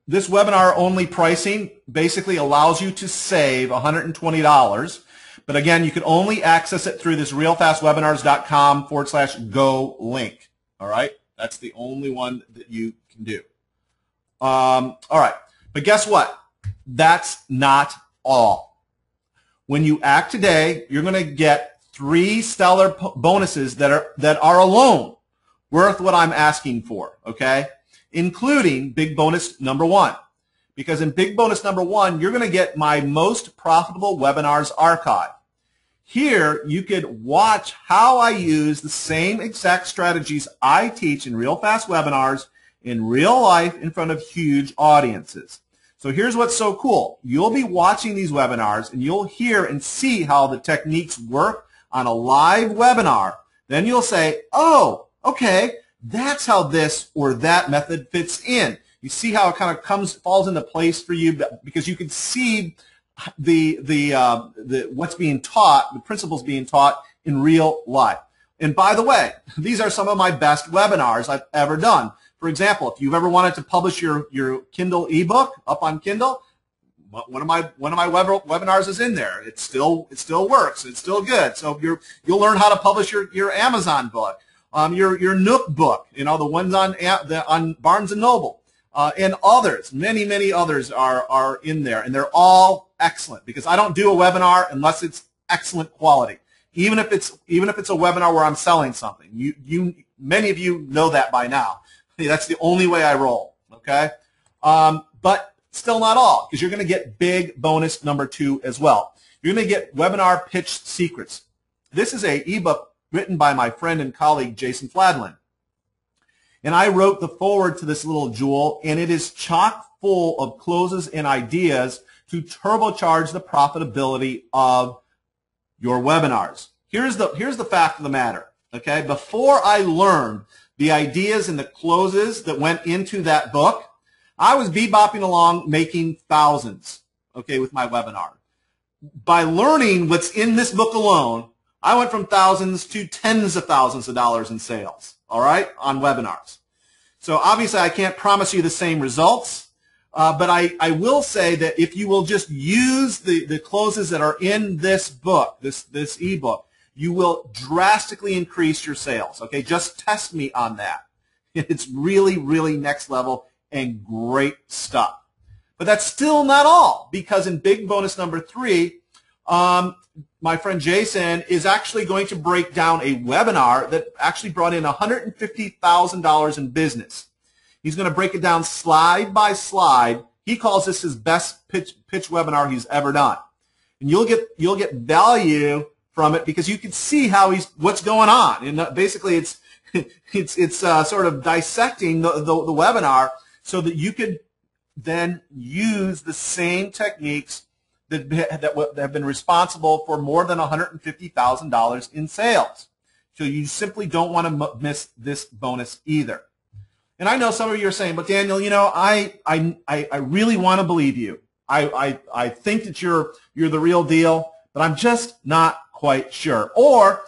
this webinar-only pricing basically allows you to save $120. But again, you can only access it through this realfastwebinars.com/go link. All right? That's the only one that you can do. All right. But guess what? That's not all. When you act today, you're going to get 3 stellar bonuses that are alone worth what I'm asking for, okay? Including big bonus number 1. because in big bonus number 1, you're going to get my most profitable webinars archive. Here, you could watch how I use the same exact strategies I teach in real fast webinars in real life in front of huge audiences. So here's what's so cool. You'll be watching these webinars and you'll hear and see how the techniques work on a live webinar. Then you'll say, oh, okay, that's how this or that method fits in. You see how it kind of falls into place for you because you can see what's being taught, the principles being taught in real life. And by the way, these are some of my best webinars I've ever done. For example, if you've ever wanted to publish your Kindle ebook up on Kindle, one of my webinars is in there. It still works. It's still good. So you'll learn how to publish your Amazon book, your Nook book, the ones on Barnes and Noble, and others. Many others are in there, and they're all excellent because I don't do a webinar unless it's excellent quality. Even if it's a webinar where I'm selling something. Many of you know that by now. That's the only way I roll, okay? But still not all, because you're going to get big bonus number 2 as well. You're going to get webinar pitch secrets. This is an ebook written by my friend and colleague, Jason Fladlin. And I wrote the foreword to this little jewel, and it is chock full of closes and ideas to turbocharge the profitability of your webinars. Here's the fact of the matter, okay? Before I learned the ideas and the closes that went into that book, I was bebopping along making thousands, okay, with my webinar. By learning what's in this book alone, I went from thousands to tens of thousands of dollars in sales, all right, on webinars. So obviously I can't promise you the same results, but I will say that if you will just use the closes that are in this book, this ebook, you will drastically increase your sales, okay? Just test me on that. It's really next level and great stuff. But that's still not all, because in big bonus number 3, my friend Jason is actually going to break down a webinar that actually brought in $150,000 in business. He's going to break it down slide by slide. He calls this his best pitch webinar he's ever done. And you'll get value from it because you can see what's going on. And basically it's sort of dissecting the webinar so that you could then use the same techniques that have been responsible for more than $150,000 in sales. So you simply don't want to miss this bonus either. And I know some of you are saying, but Daniel, I really want to believe you. I think that you're the real deal, but I'm just not quite sure. Or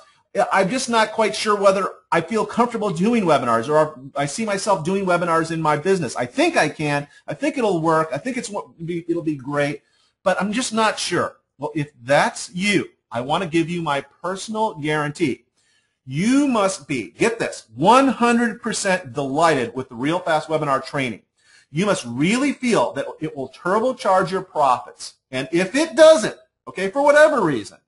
I'm just not quite sure whether I feel comfortable doing webinars, or I see myself doing webinars in my business. I think I can. I think it'll work. I think it'll be great, but I'm just not sure. Well, if that's you, I want to give you my personal guarantee. You must be, get this, 100% delighted with the Real Fast Webinar training. You must really feel that it will turbocharge your profits. And if it doesn't, okay, for whatever reason,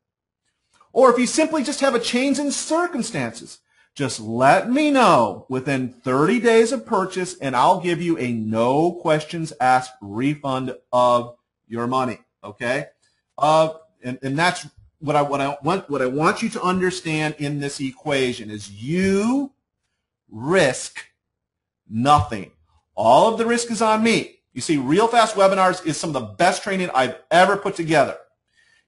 or if you simply just have a change in circumstances, just let me know within 30 days of purchase, and I'll give you a no questions asked refund of your money, okay? And that's what I want you to understand in this equation is you risk nothing. All of the risk is on me. You see, Real Fast Webinars is some of the best training I've ever put together.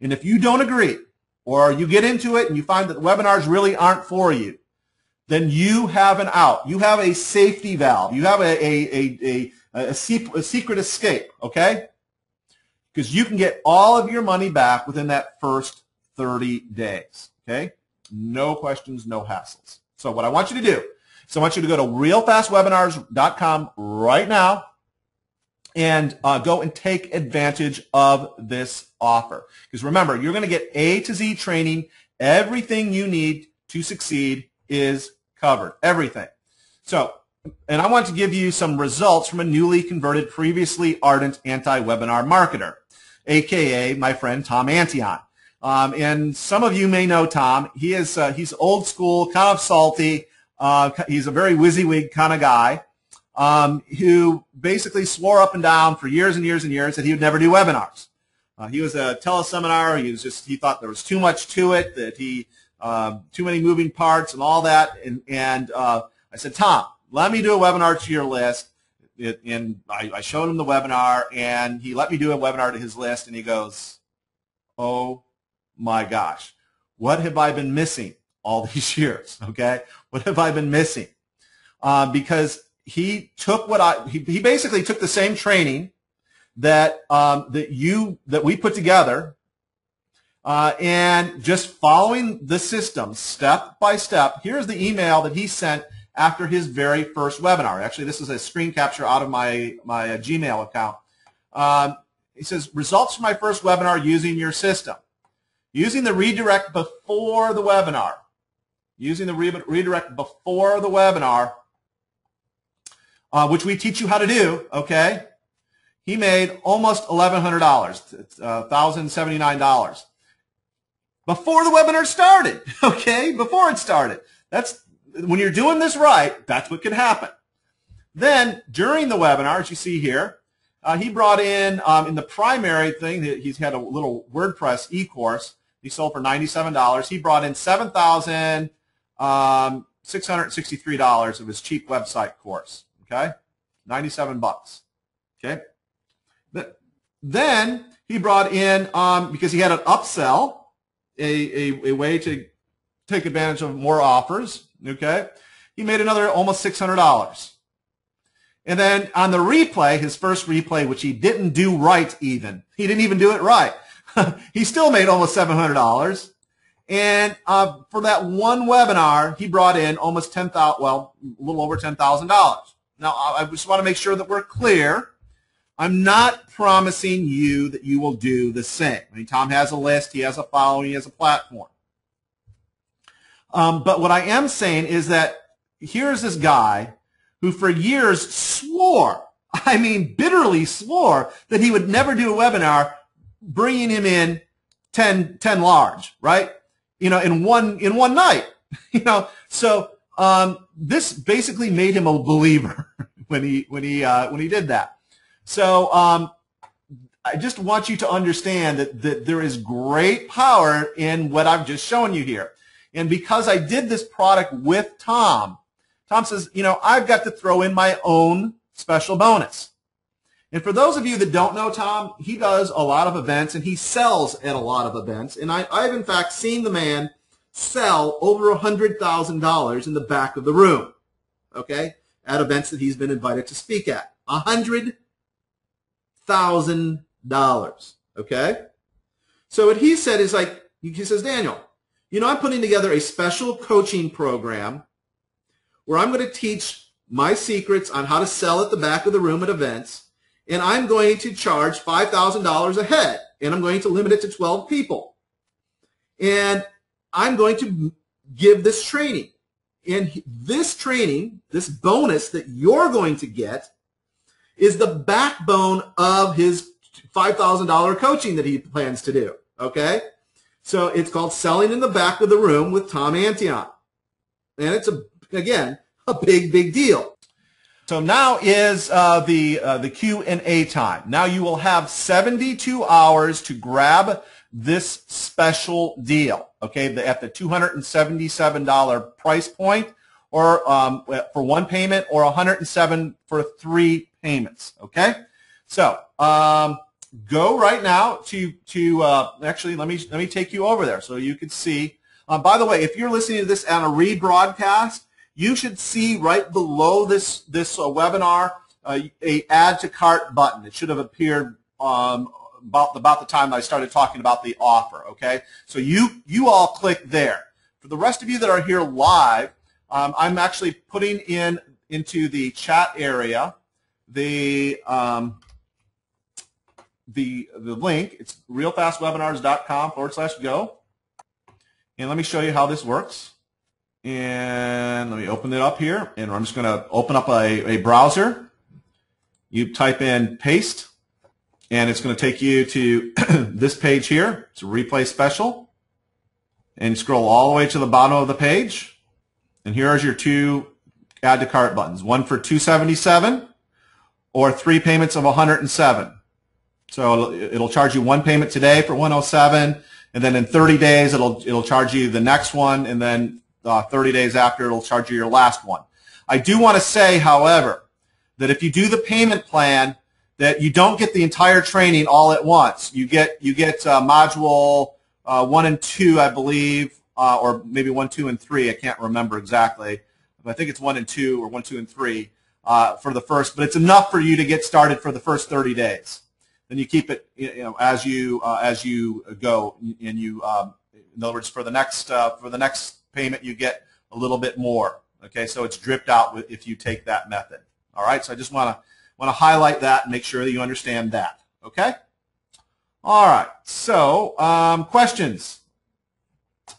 And if you don't agree, or you get into it and you find that webinars really aren't for you, then you have an out. You have a safety valve. You have a secret escape, okay? Because you can get all of your money back within that first 30 days, okay? No questions, no hassles. So what I want you to do is I want you to go to realfastwebinars.com right now and go and take advantage of this offer. Because remember, you're going to get A to Z training. Everything you need to succeed is covered. Everything. So, and I want to give you some results from a newly converted, previously ardent anti-webinar marketer, a.k.a. my friend Tom Antion. And some of you may know Tom. He's old school, kind of salty. He's a very WYSIWYG kind of guy. who basically swore up and down for years and years and years that he would never do webinars. He was a teleseminar. He thought there was too much to it, that too many moving parts and all that. And I said, Tom, let me do a webinar to your list. And I showed him the webinar, and he let me do a webinar to his list, and he goes, oh my gosh, what have I been missing all these years? Okay, what have I been missing? Because he took he basically took the same training that we put together, and just following the system step by step. Here's the email that he sent after his very first webinar. Actually, this is a screen capture out of my Gmail account. He says, results from my first webinar using your system. Using the redirect before the webinar. Using the redirect before the webinar, which we teach you how to do, okay? He made almost $1,100, $1,079. Before the webinar started, okay? Before it started. When you're doing this right, that's what can happen. Then, during the webinar, as you see here, he brought in the primary thing, he's had a little WordPress e-course. He sold for $97. He brought in $7,663 of his cheap website course, okay? 97 bucks, okay? Then he brought in, because he had an upsell, a way to take advantage of more offers, okay? He made another almost $600. And then on the replay, his first replay, which he didn't do right even, he didn't even do it right, he still made almost $700. And for that one webinar, he brought in almost a little over $10,000. Now, I just want to make sure that we're clear. I'm not promising you that you will do the same. I mean, Tom has a list, he has a following, he has a platform. But what I am saying is that here's this guy who for years swore, I mean bitterly swore, that he would never do a webinar, bringing him in 10 large, right? In one night. So this basically made him a believer when he did that. So I just want you to understand that there is great power in what I've just shown you here. And because I did this product with Tom, Tom says, I've got to throw in my own special bonus. And for those of you that don't know Tom, he does a lot of events, and he sells at a lot of events. And I've, in fact, seen the man sell over $100,000 in the back of the room, okay, at events that he's been invited to speak at. $100,000, okay? So what he said is he says, Daniel, I'm putting together a special coaching program where I'm going to teach my secrets on how to sell at the back of the room at events, and I'm going to charge $5,000 a head, and I'm going to limit it to 12 people. And I'm going to give this training. And this training, this bonus that you're going to get, is the backbone of his $5,000 coaching that he plans to do, okay? So it's called Selling in the Back of the Room with Tom Antion. And it's, again, a big, big deal. So now is the Q&A time. Now you will have 72 hours to grab this special deal, okay, at the $277 price point, or for one payment, or $107 for 3 payments, okay? So go right now to actually let me take you over there so you can see. By the way, if you're listening to this on a rebroadcast, you should see right below this webinar a add to cart button. It should have appeared about the time I started talking about the offer, okay? So you all click there. For the rest of you that are here live, I'm actually putting into the chat area the link. It's realfastwebinars.com/go. And let me show you how this works. And let me open it up here. And I'm just going to open up a browser. You type in paste, and it's going to take you to this page here. It's a replay special. And scroll all the way to the bottom of the page. And here are your 2 add to cart buttons. One for $277 or 3 payments of $107. So it'll charge you 1 payment today for $107, and then in 30 days it'll charge you the next one, and then 30 days after it'll charge you your last one. I do want to say, however, that if you do the payment plan, that you don't get the entire training all at once. You get module 1 and 2, I believe, or maybe 1, 2, and 3. I can't remember exactly. I think it's 1 and 2 or 1, 2, and 3 for the first. But it's enough for you to get started for the first 30 days. Then you keep it, as you go, and you, in other words, for the next payment, you get a little bit more. Okay, so it's dripped out if you take that method. All right, so I just want to highlight that and make sure that you understand that. Okay. All right. So questions.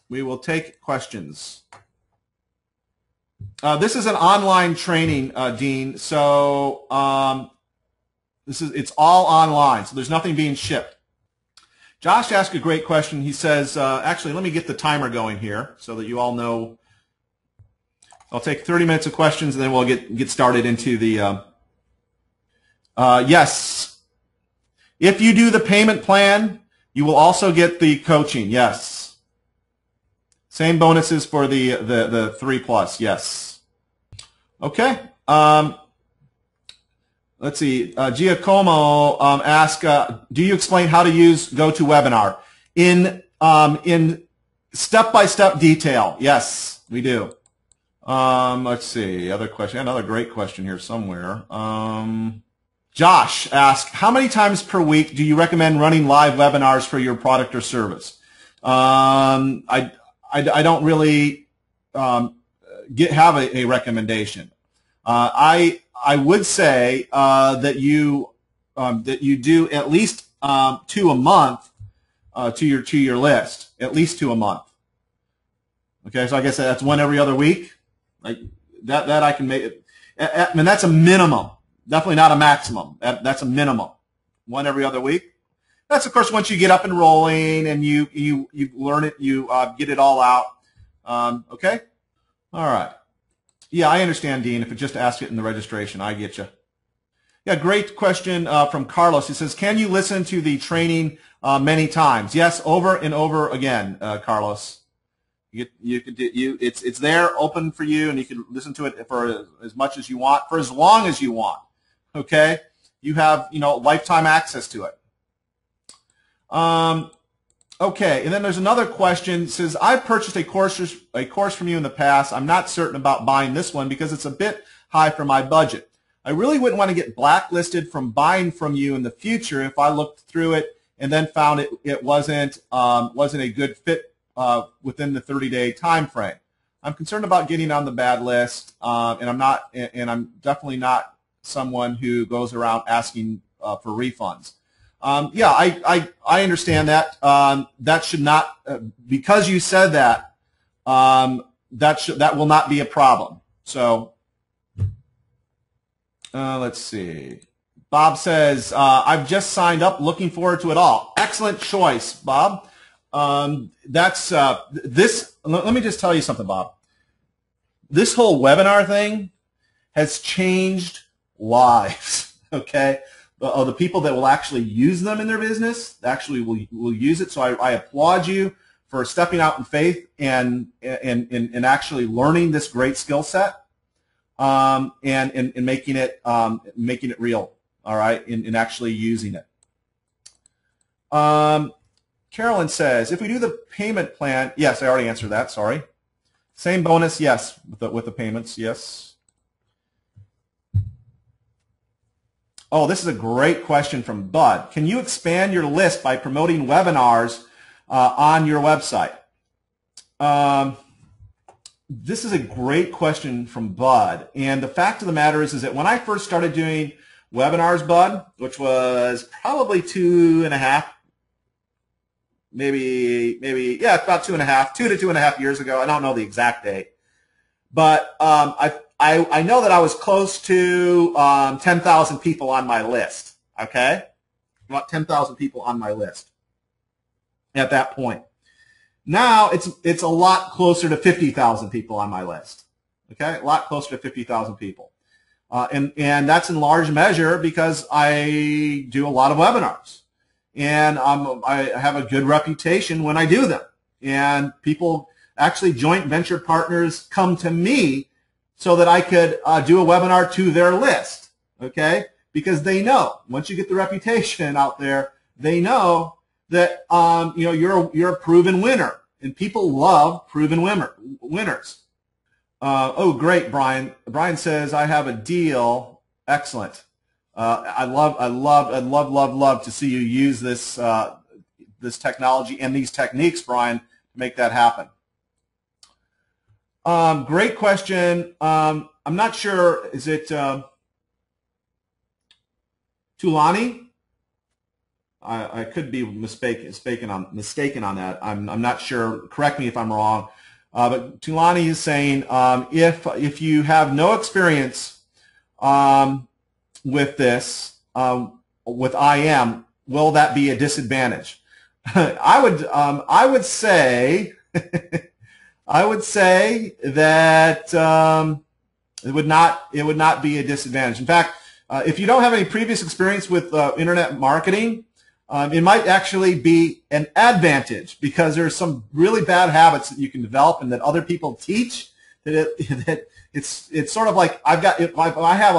We will take questions. This is an online training, Dean. So it's all online. So there's nothing being shipped. Josh asked a great question. He says, actually, let me get the timer going here so that you all know. I'll take 30 minutes of questions, and then we'll get started into the. Yes, if you do the payment plan, you will also get the coaching. Yes, same bonuses for the 3+. Yes. Okay. Let's see. Giacomo asked, do you explain how to use GoToWebinar in step-by-step detail? Yes, we do. Let's see. Other question. Another great question here somewhere. Josh asked, how many times per week do you recommend running live webinars for your product or service? I don't really have a recommendation. I would say that you do at least 2 a month to your list. At least 2 a month. Okay, so I guess that's 1 every other week. Like that I can make it. I mean, that's a minimum. Definitely not a maximum. That's a minimum. 1 every other week. That's, of course, once you get up and rolling and you learn it, you get it all out. Okay? All right. Yeah, I understand, Dean. If it just asks it in the registration, I get you. Yeah, great question from Carlos. He says, can you listen to the training many times? Yes, over and over again, Carlos. It's there, open for you, and you can listen to it for as much as you want, for as long as you want. Okay, you have lifetime access to it. Okay, and then there's another question. It says, I've purchased a course from you in the past. I'm not certain about buying this one because it's a bit high for my budget. I really wouldn't want to get blacklisted from buying from you in the future if I looked through it and then found it wasn't a good fit within the 30-day time frame. I'm concerned about getting on the bad list, and I'm definitely not someone who goes around asking for refunds. Yeah, I understand that. That should not, because you said that, that will not be a problem. So let's see. Bob says, I've just signed up, looking forward to it all. Excellent choice, Bob. That's this. Let me just tell you something, Bob. This whole webinar thing has changed lives. Okay, the people that will actually use them in their business actually will use it. So I applaud you for stepping out in faith and actually learning this great skill set, and making it real. All right, in actually using it. Carolyn says, if we do the payment plan, yes, I already answered that, sorry. Same bonus, yes, with the payments, yes. Oh, this is a great question from Bud. Can you expand your list by promoting webinars on your website? This is a great question from Bud, and the fact of the matter is that when I first started doing webinars, Bud, which was probably 2.5, maybe, yeah, about 2 to 2.5 years ago. I don't know the exact date, but I know that I was close to 10,000 people on my list. Okay, about 10,000 people on my list at that point. Now it's a lot closer to 50,000 people on my list. Okay, a lot closer to 50,000 people. And that's in large measure because I do a lot of webinars. And I have a good reputation when I do them. And people, actually joint venture partners, come to me so that I could do a webinar to their list, okay? Because they know, once you get the reputation out there, they know that you're a proven winner. And people love proven winners. Oh, great, Brian. Brian says, I have a deal. Excellent. I'd love to see you use this this technology and these techniques, Brian, to make that happen. Great question. I'm not sure. Is it Tulani? I could be mistaken on that. I'm not sure. Correct me if I'm wrong. But Tulani is saying if you have no experience with this, with IM, will that be a disadvantage? I would say that it would not be a disadvantage. In fact, if you don't have any previous experience with internet marketing, it might actually be an advantage because there's some really bad habits that you can develop and that other people teach. That it's sort of like if I have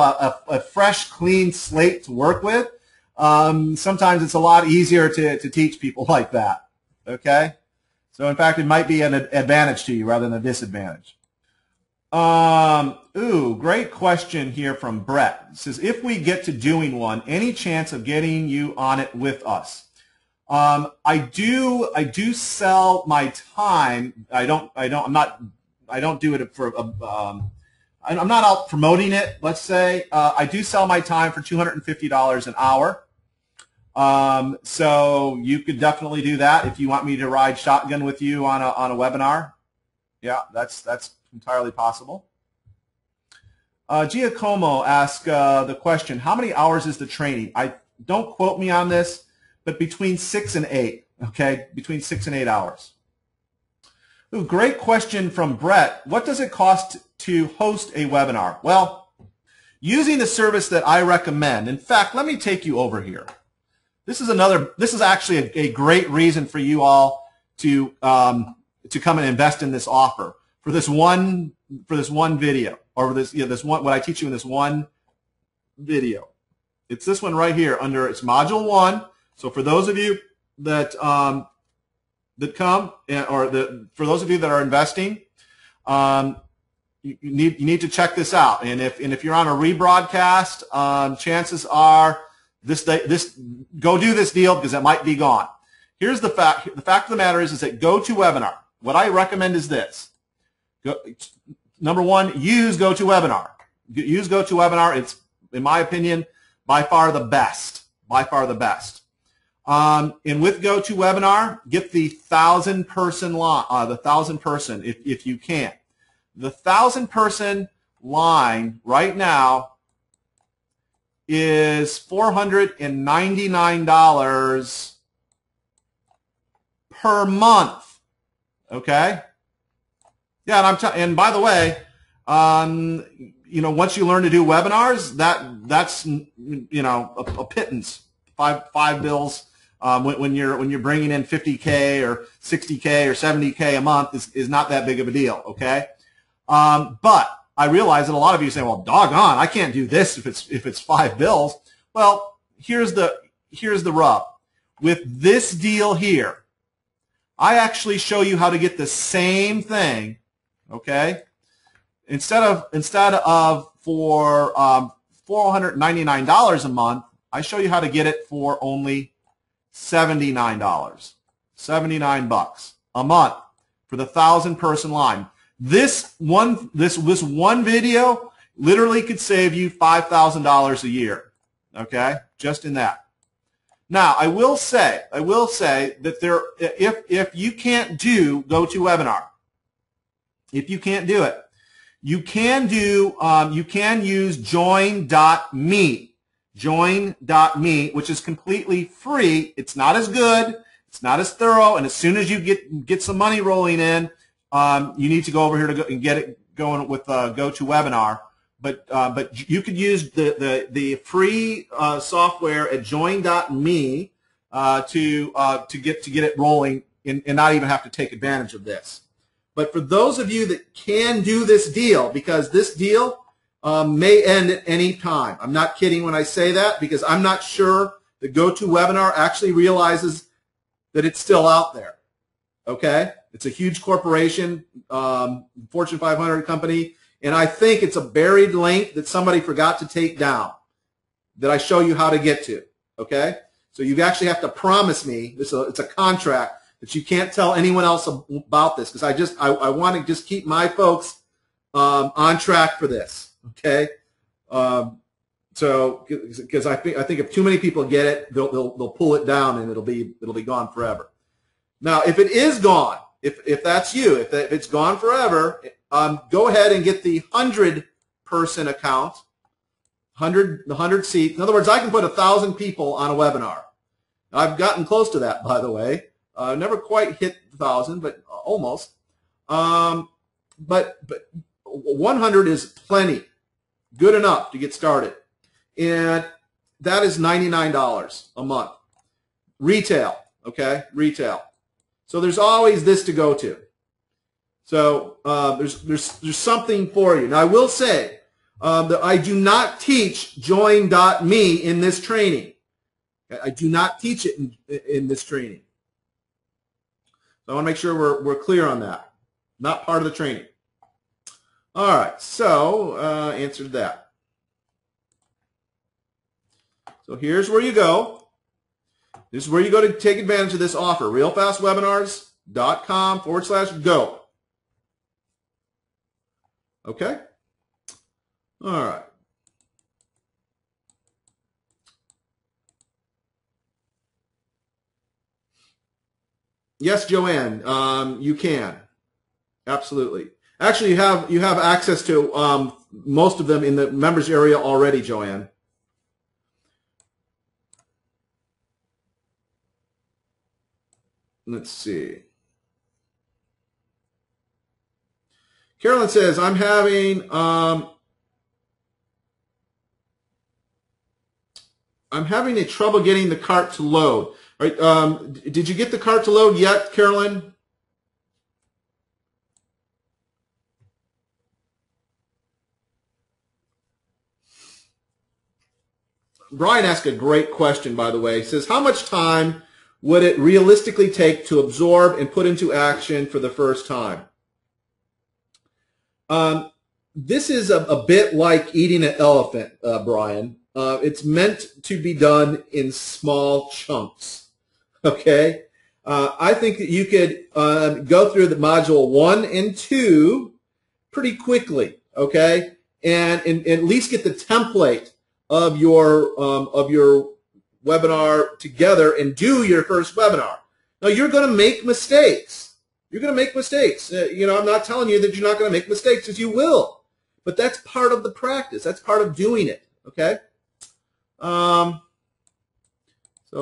a fresh, clean slate to work with. Sometimes it's a lot easier to teach people like that. Okay, so in fact, it might be an advantage to you rather than a disadvantage. Ooh, great question here from Brett. It says, if we get to doing one, any chance of getting you on it with us? I do sell my time. I don't do it for, I'm not out promoting it, let's say. I do sell my time for $250 an hour. So you could definitely do that if you want me to ride shotgun with you on a webinar. Yeah, that's entirely possible. Giacomo asked the question, how many hours is the training? Don't quote me on this, but between 6 and 8, okay? Between 6 and 8 hours. Ooh, great question from Brett. What does it cost to host a webinar? Well, using the service that I recommend, in fact, let me take you over here. This is actually a great reason for you all to come and invest in this offer. For this one video, or this one, what I teach you in this one video. It's this one right here under it's module 1. So for those of you that come, or for those of you that are investing, you need to check this out. And if you're on a rebroadcast, chances are go do this deal because it might be gone. Here's the fact. The fact of the matter is that GoToWebinar. What I recommend is this. Number 1, use GoToWebinar. Use GoToWebinar. It's, in my opinion, by far the best. By far the best. And with GoToWebinar, get the 1,000-person line. The 1,000-person, if you can. The 1,000-person line right now is $499 per month. Okay. Yeah, and by the way, once you learn to do webinars, that's a pittance. Five bills when you're bringing in 50K or 60K or 70K a month is not that big of a deal. Okay, but I realize that a lot of you say, well, doggone, I can't do this if it's 5 bills. Well, here's the rub. With this deal here, I actually show you how to get the same thing. Okay, instead of for $499 a month, I show you how to get it for only $79, 79 bucks a month for the 1,000-person line. This one video literally could save you $5,000 a year. Okay, just in that. Now, I will say that if you can't do GoToWebinar, if you can't do it, you can use join.me, which is completely free. It's not as good, it's not as thorough, and as soon as you get some money rolling in, you need to go over here and going with GoToWebinar, but you could use the free software at join.me to get it rolling and not even have to take advantage of this. But for those of you that can do this deal, because this deal may end at any time. I'm not kidding when I say that, because I'm not sure the GoToWebinar actually realizes that it's still out there. Okay? It's a huge corporation, Fortune 500 company, and I think it's a buried link that somebody forgot to take down that I show you how to get to. Okay? So you actually have to promise me, it's a contract, that you can't tell anyone else about this, because I want to just keep my folks on track for this. Okay? So because I think if too many people get it, they'll pull it down and it'll be gone forever. Now, if it is gone, if that's you, if it's gone forever, go ahead and get the 100-person account, the 100 seat. In other words, I can put 1,000 people on a webinar. I've gotten close to that, by the way. Never quite hit 1,000, but almost. But 100 is plenty, good enough to get started, and that is $99 a month, retail. Okay, retail. So there's always this to go to. So there's something for you. Now I will say that I do not teach join.me in this training. I do not teach it in this training. So I want to make sure we're clear on that. Not part of the training. All right, so answered that. So here's where you go. This is where you go to take advantage of this offer, realfastwebinars.com/go. Okay? All right. Yes, Joanne, you can. Absolutely. Actually, you have access to most of them in the members area already, Joanne. Let's see. Carolyn says, I'm having a trouble getting the cart to load. All right, did you get the cart to load yet, Carolyn? Brian asked a great question, by the way. He says, how much time would it realistically take to absorb and put into action for the first time? This is a bit like eating an elephant, Brian. It's meant to be done in small chunks. Okay? I think that you could go through the module 1 and 2 pretty quickly, okay? And at least get the template of your webinar together and do your first webinar. Now, you're going to make mistakes. You're going to make mistakes. I'm not telling you that you're not going to make mistakes, because you will. But that's part of the practice. That's part of doing it, okay? So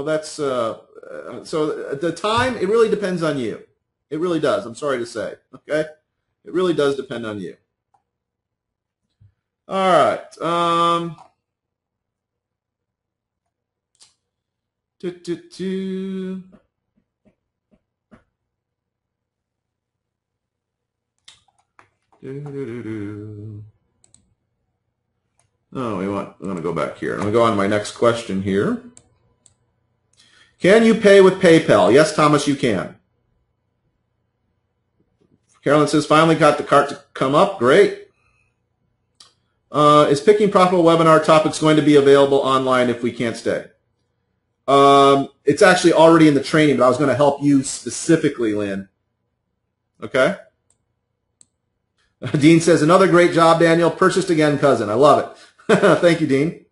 that's so the time, it really depends on you. It really does. I'm sorry to say, okay? It really does depend on you. All right. Oh, I'm going to go back here. I'm going to go on to my next question here. Can you pay with PayPal? Yes, Thomas, you can. Carolyn says, finally got the cart to come up. Great. Is picking profitable webinar topics going to be available online if we can't stay? It's actually already in the training, but I was going to help you specifically, Lynn. Okay? Dean says, another great job, Daniel. Purchased again, cousin. I love it. Thank you, Dean.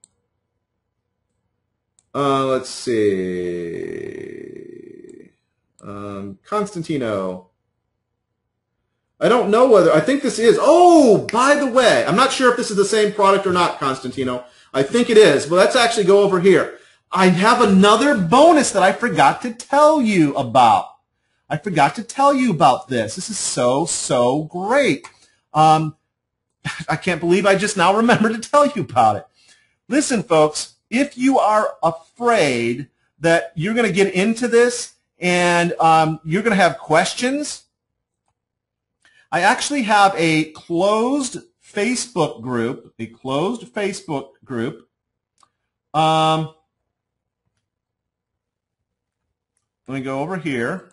Let's see. Constantino. I don't know whether, I think this is, oh, by the way, I'm not sure if this is the same product or not, Constantino. I think it is, but let's actually go over here. I have another bonus that I forgot to tell you about. I forgot to tell you about this. This is so great. I can't believe I just now remembered to tell you about it. Listen, folks, if you are afraid that you're going to get into this and you're going to have questions, I actually have a closed Facebook group, let me go over here.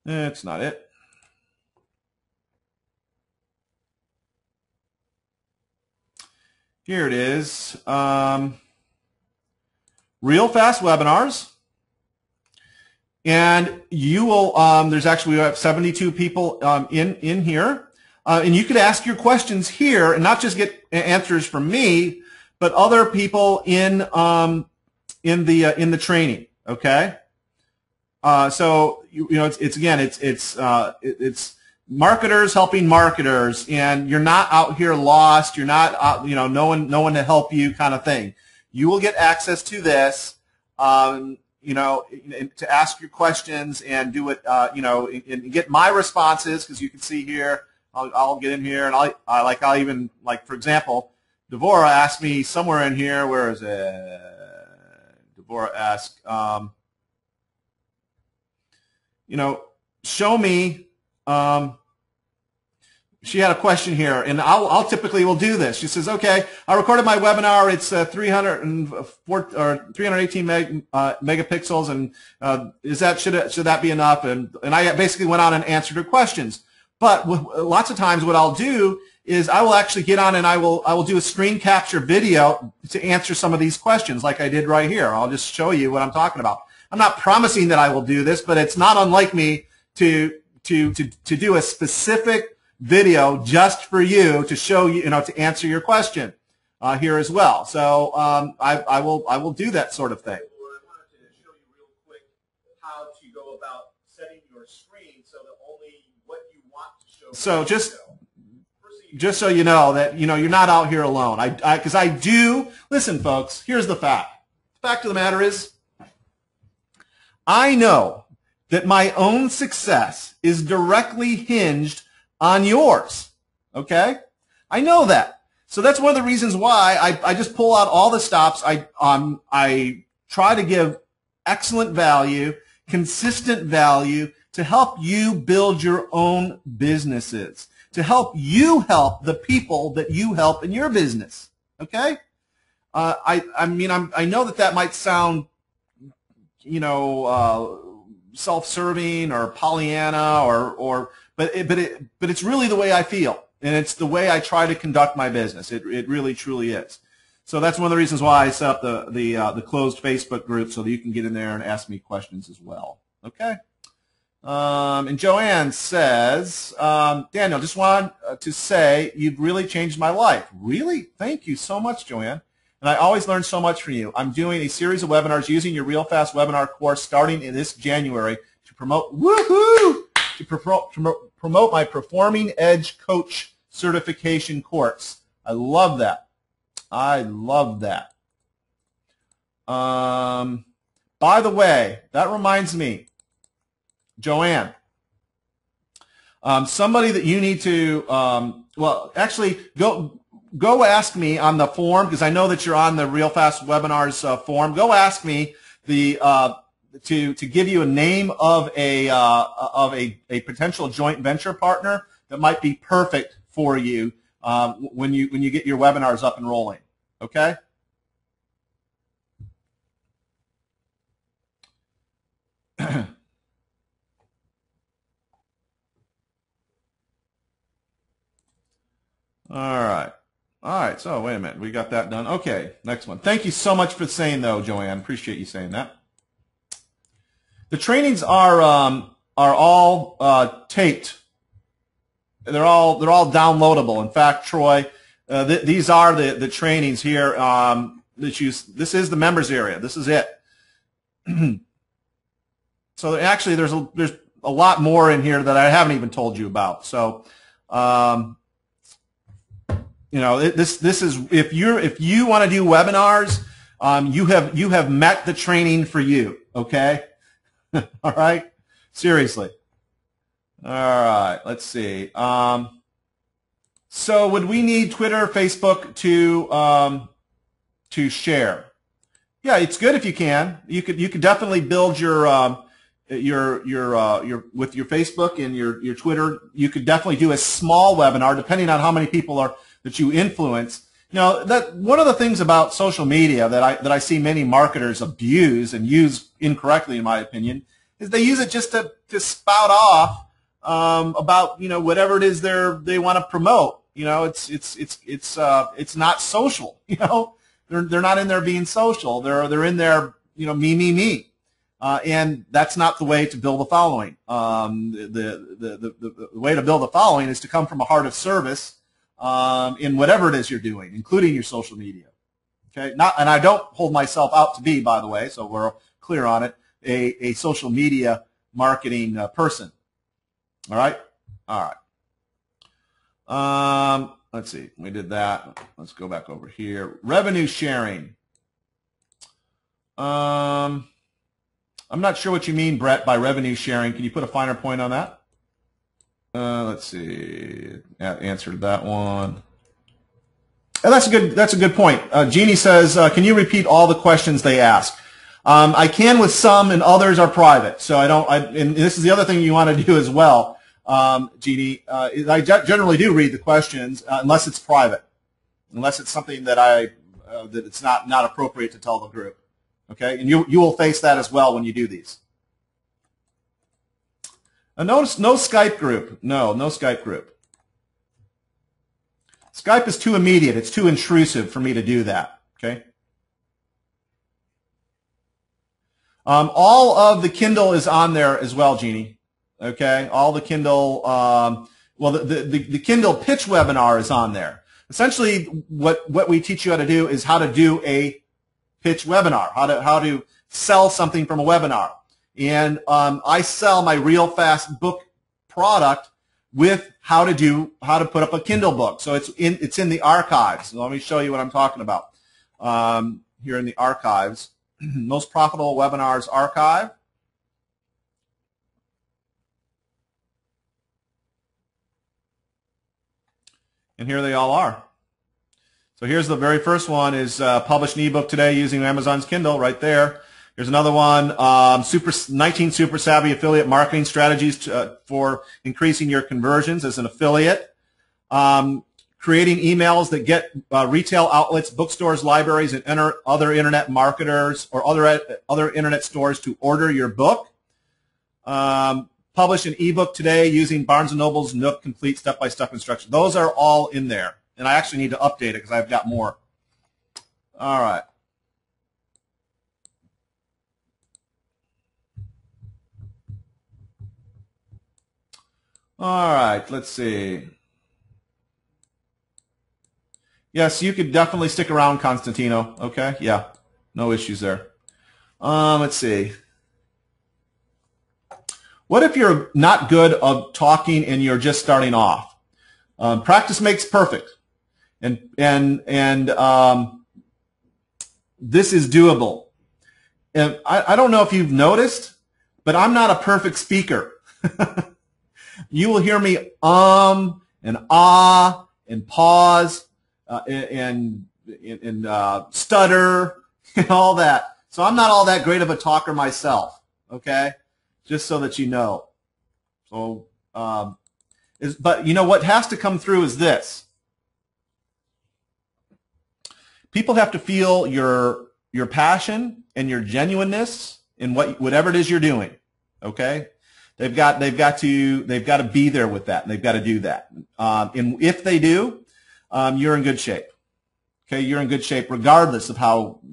That's not it. Here it is. Real Fast Webinars. And you will, there's actually, we have 72 people in here. And you could ask your questions here and not just get answers from me, but other people in the training. Okay. So you know, it's marketers helping marketers, and you're not out here lost. You're not out, you know, no one to help you kind of thing. You will get access to this, you know, to ask your questions and do it, you know, and get my responses, because you can see here. I'll get in here and I'll even, like, for example, Devorah asked me somewhere in here. Where is it? Devorah asked, you know, show me. She had a question here, and I'll typically will do this. She says, "Okay, I recorded my webinar. It's 318 megapixels, and should that be enough?" And I basically went on and answered her questions. But lots of times, what I'll do is I will actually get on and I will do a screen capture video to answer some of these questions, like I did right here. I'll just show you what I'm talking about. I'm not promising that I will do this, but it's not unlike me to do a specific video just for you, to show you, to answer your question here as well. So I will do that sort of thing. I wanted to show you real quick how to go about setting your screen so that only what you want to show. So just so you know that you're not out here alone. Because I do listen, folks. Here's the fact. The fact of the matter is, I know that my own success is directly hinged on yours, okay? I know that. So that's one of the reasons why I just pull out all the stops. I try to give excellent value, consistent value to help you build your own businesses, to help you help the people that you help in your business, okay? I know that might sound, self-serving or Pollyanna but it's really the way I feel, and it's the way I try to conduct my business. It really truly is. So that's one of the reasons why I set up the closed Facebook group, so that you can get in there and ask me questions as well. Okay. And Joanne says, Daniel, just want to say you've really changed my life. Really? Thank you so much, Joanne. And I always learn so much from you. I'm doing a series of webinars using your Real Fast webinar course starting in this January to promote, promote my Performing Edge Coach certification course. I love that. I love that. By the way, that reminds me, Joanne, somebody that you need to, well, actually, go ask me on the form, because I know that you're on the Real Fast Webinars form. Go ask me to give you a name of a potential joint venture partner that might be perfect for you when you get your webinars up and rolling. Okay. All right, so wait a minute. We got that done. Okay, next one. Thank you so much for saying, though, Joanne. Appreciate you saying that. The trainings are all taped. They're all downloadable. In fact, Troy, these are the trainings here. This is the members area. This is it. So actually, there's a lot more in here that I haven't even told you about. So. This is, if you want to do webinars, you have met the training for you. Okay. All right. Seriously. All right, let's see. So would we need Twitter, Facebook to share? Yeah, it's good if you can. You could definitely build your with your Facebook and your Twitter. You could definitely do a small webinar depending on how many people that you influence. Now, that one of the things about social media that I see many marketers abuse and use incorrectly, in my opinion, is they use it just to spout off about whatever it is they want to promote. It's not social. They're not in there being social. They're in there me. And that's not the way to build a following. The way to build a following is to come from a heart of service in whatever it is you're doing, including your social media. Okay, and I don't hold myself out to be, by the way, so we're clear on it, a social media marketing person. All right, let's see, we did that. Let's go back over here. Revenue sharing. I'm not sure what you mean, Brett, by revenue sharing. Can you put a finer point on that? Let's see. Answered that one. And that's a good point. Jeannie says, can you repeat all the questions they ask? I can with some, and others are private. So and this is the other thing you want to do as well, Jeannie. I generally do read the questions unless it's private, unless it's something that that it's not appropriate to tell the group. Okay, and you will face that as well when you do these. Notice no Skype group. No Skype group. Skype is too immediate. It's too intrusive for me to do that. Okay. All of the Kindle is on there as well, Jeannie. Okay. All the Kindle. The Kindle pitch webinar is on there. Essentially, what we teach you how to do is how to do a pitch webinar. How to sell something from a webinar. And I sell my Real Fast book product with how to put up a Kindle book. So it's in the archives. So let me show you what I'm talking about. Here in the archives, most profitable webinars archive. And here they all are. So here's the very first one is publish an ebook today using Amazon's Kindle right there. Here's another one, 19 super savvy affiliate marketing strategies for increasing your conversions as an affiliate. Creating emails that get retail outlets, bookstores, libraries, and other internet marketers or other internet stores to order your book. Publish an ebook today using Barnes & Noble's Nook Complete Step-by-Step Instructions. Those are all in there. And I actually need to update it because I've got more. All right. All right, let's see. Yes, you could definitely stick around, Constantino. Okay, yeah, no issues there. Let's see. What if you're not good at talking and you're just starting off? Practice makes perfect, and this is doable. And I don't know if you've noticed, but I'm not a perfect speaker. You will hear me and ah and pause and stutter and all that. So I'm not all that great of a talker myself, okay? Just so that you know. So, but you know what has to come through is this. People have to feel your passion and your genuineness in whatever it is you're doing, okay? They've got to be there with that, and they've got to do that. And if they do, you're in good shape. Okay, you're in good shape regardless of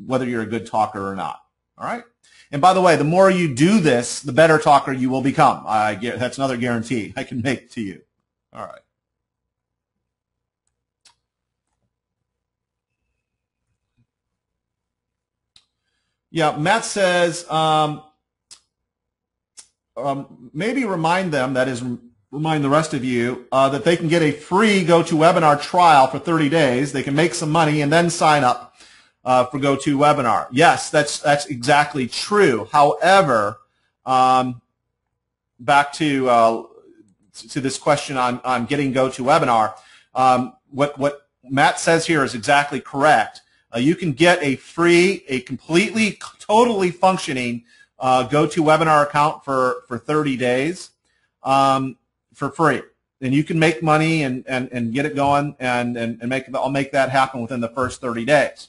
whether you're a good talker or not. All right. And by the way, the more you do this, the better talker you will become. That's another guarantee I can make to you. All right. Yeah, Matt says. Maybe remind them, that is, remind the rest of you, that they can get a free GoToWebinar trial for 30 days. They can make some money and then sign up for GoToWebinar. Yes, that's exactly true. However, back to to this question on getting GoToWebinar, what Matt says here is exactly correct. You can get a free, completely, totally functioning GoToWebinar account for 30 days for free. And you can make money and get it going and I'll make that happen within the first 30 days.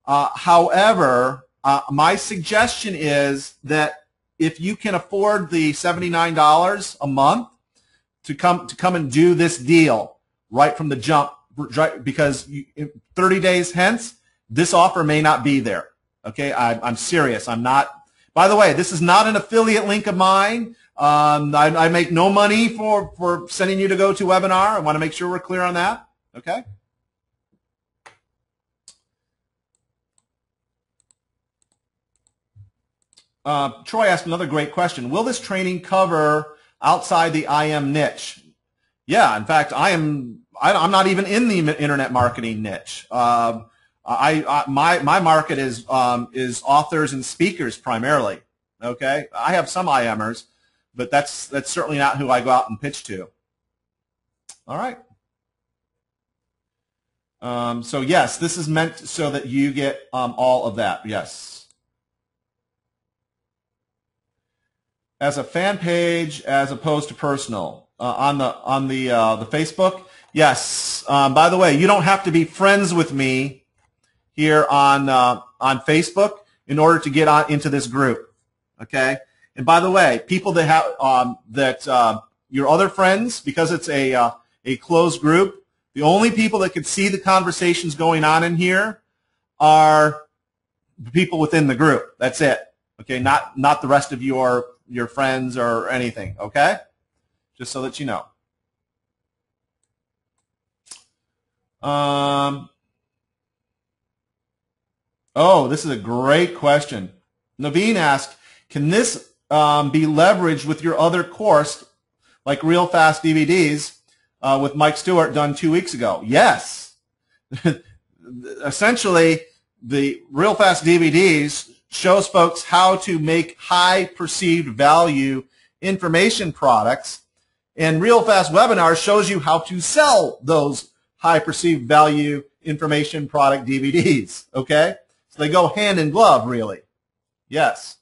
However, my suggestion is that if you can afford the $79 a month to come and do this deal right from the jump, because 30 days hence, this offer may not be there. Okay, I'm serious. I'm not. By the way, this is not an affiliate link of mine. I make no money for sending you to GoToWebinar. I want to make sure we're clear on that. Okay. Troy asked another great question. Will this training cover outside the IM niche? Yeah, in fact, I'm not even in the internet marketing niche. My market is authors and speakers primarily. Okay, I have some IMers, but that's certainly not who I go out and pitch to. All right. So yes, this is meant so that you get all of that. Yes. As a fan page, as opposed to personal on the Facebook. Yes. By the way, you don't have to be friends with me here on Facebook in order to get into this group. Okay. And by the way, people that have your other friends, because it's a closed group, the only people that could see the conversations going on in here are the people within the group. That's it. Okay. Not the rest of your friends or anything. Okay. Just so that you know. Oh, this is a great question. Naveen asked, can this be leveraged with your other course, like Real Fast DVDs with Mike Stewart done 2 weeks ago? Yes. Essentially, the Real Fast DVDs shows folks how to make high perceived value information products, and Real Fast Webinars shows you how to sell those high perceived value information product DVDs. Okay? So they go hand in glove, really. Yes.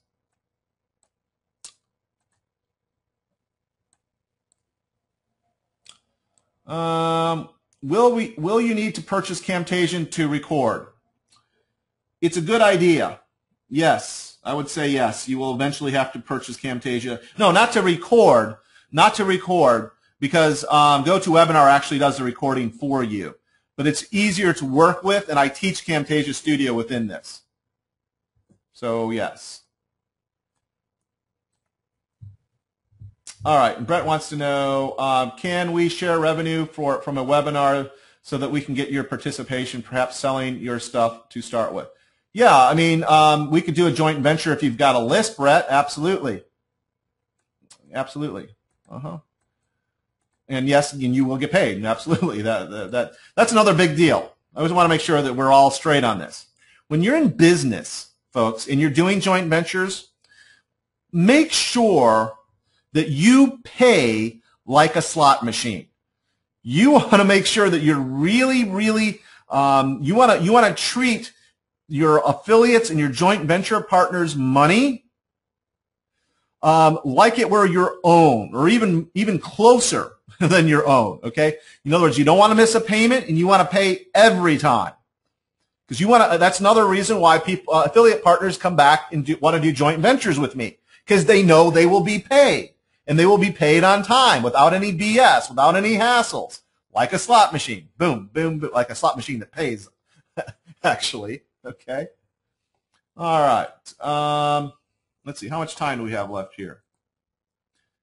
Will you need to purchase Camtasia to record? It's a good idea. Yes, I would say yes. You will eventually have to purchase Camtasia. No, not to record. Not to record, because GoToWebinar actually does the recording for you. But it's easier to work with, and I teach Camtasia Studio within this. So yes. All right, and Brett wants to know, can we share revenue from a webinar so that we can get your participation, perhaps selling your stuff to start with? Yeah, I mean, we could do a joint venture if you've got a list, Brett. Absolutely. Absolutely. And yes, and you will get paid. Absolutely. That's another big deal. I always want to make sure that we're all straight on this. When you're in business, folks, and you're doing joint ventures, make sure that you pay like a slot machine. You want to make sure that you're really, really, you want to treat your affiliates and your joint venture partners' money like it were your own, or even closer than your own. Okay. In other words, you don't want to miss a payment, and you want to pay every time, because you want to. That's another reason why people affiliate partners come back and want to do joint ventures with me, because they know they will be paid. And they will be paid on time, without any BS, without any hassles, like a slot machine. Boom, boom, boom, like a slot machine that pays, actually. Okay. All right. Let's see. How much time do we have left here?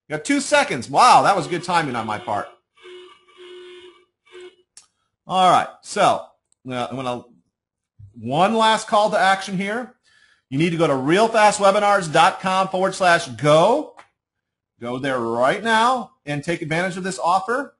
We got 2 seconds. Wow, that was good timing on my part. All right. So one last call to action here. You need to go to realfastwebinars.com/go. Go there right now and take advantage of this offer.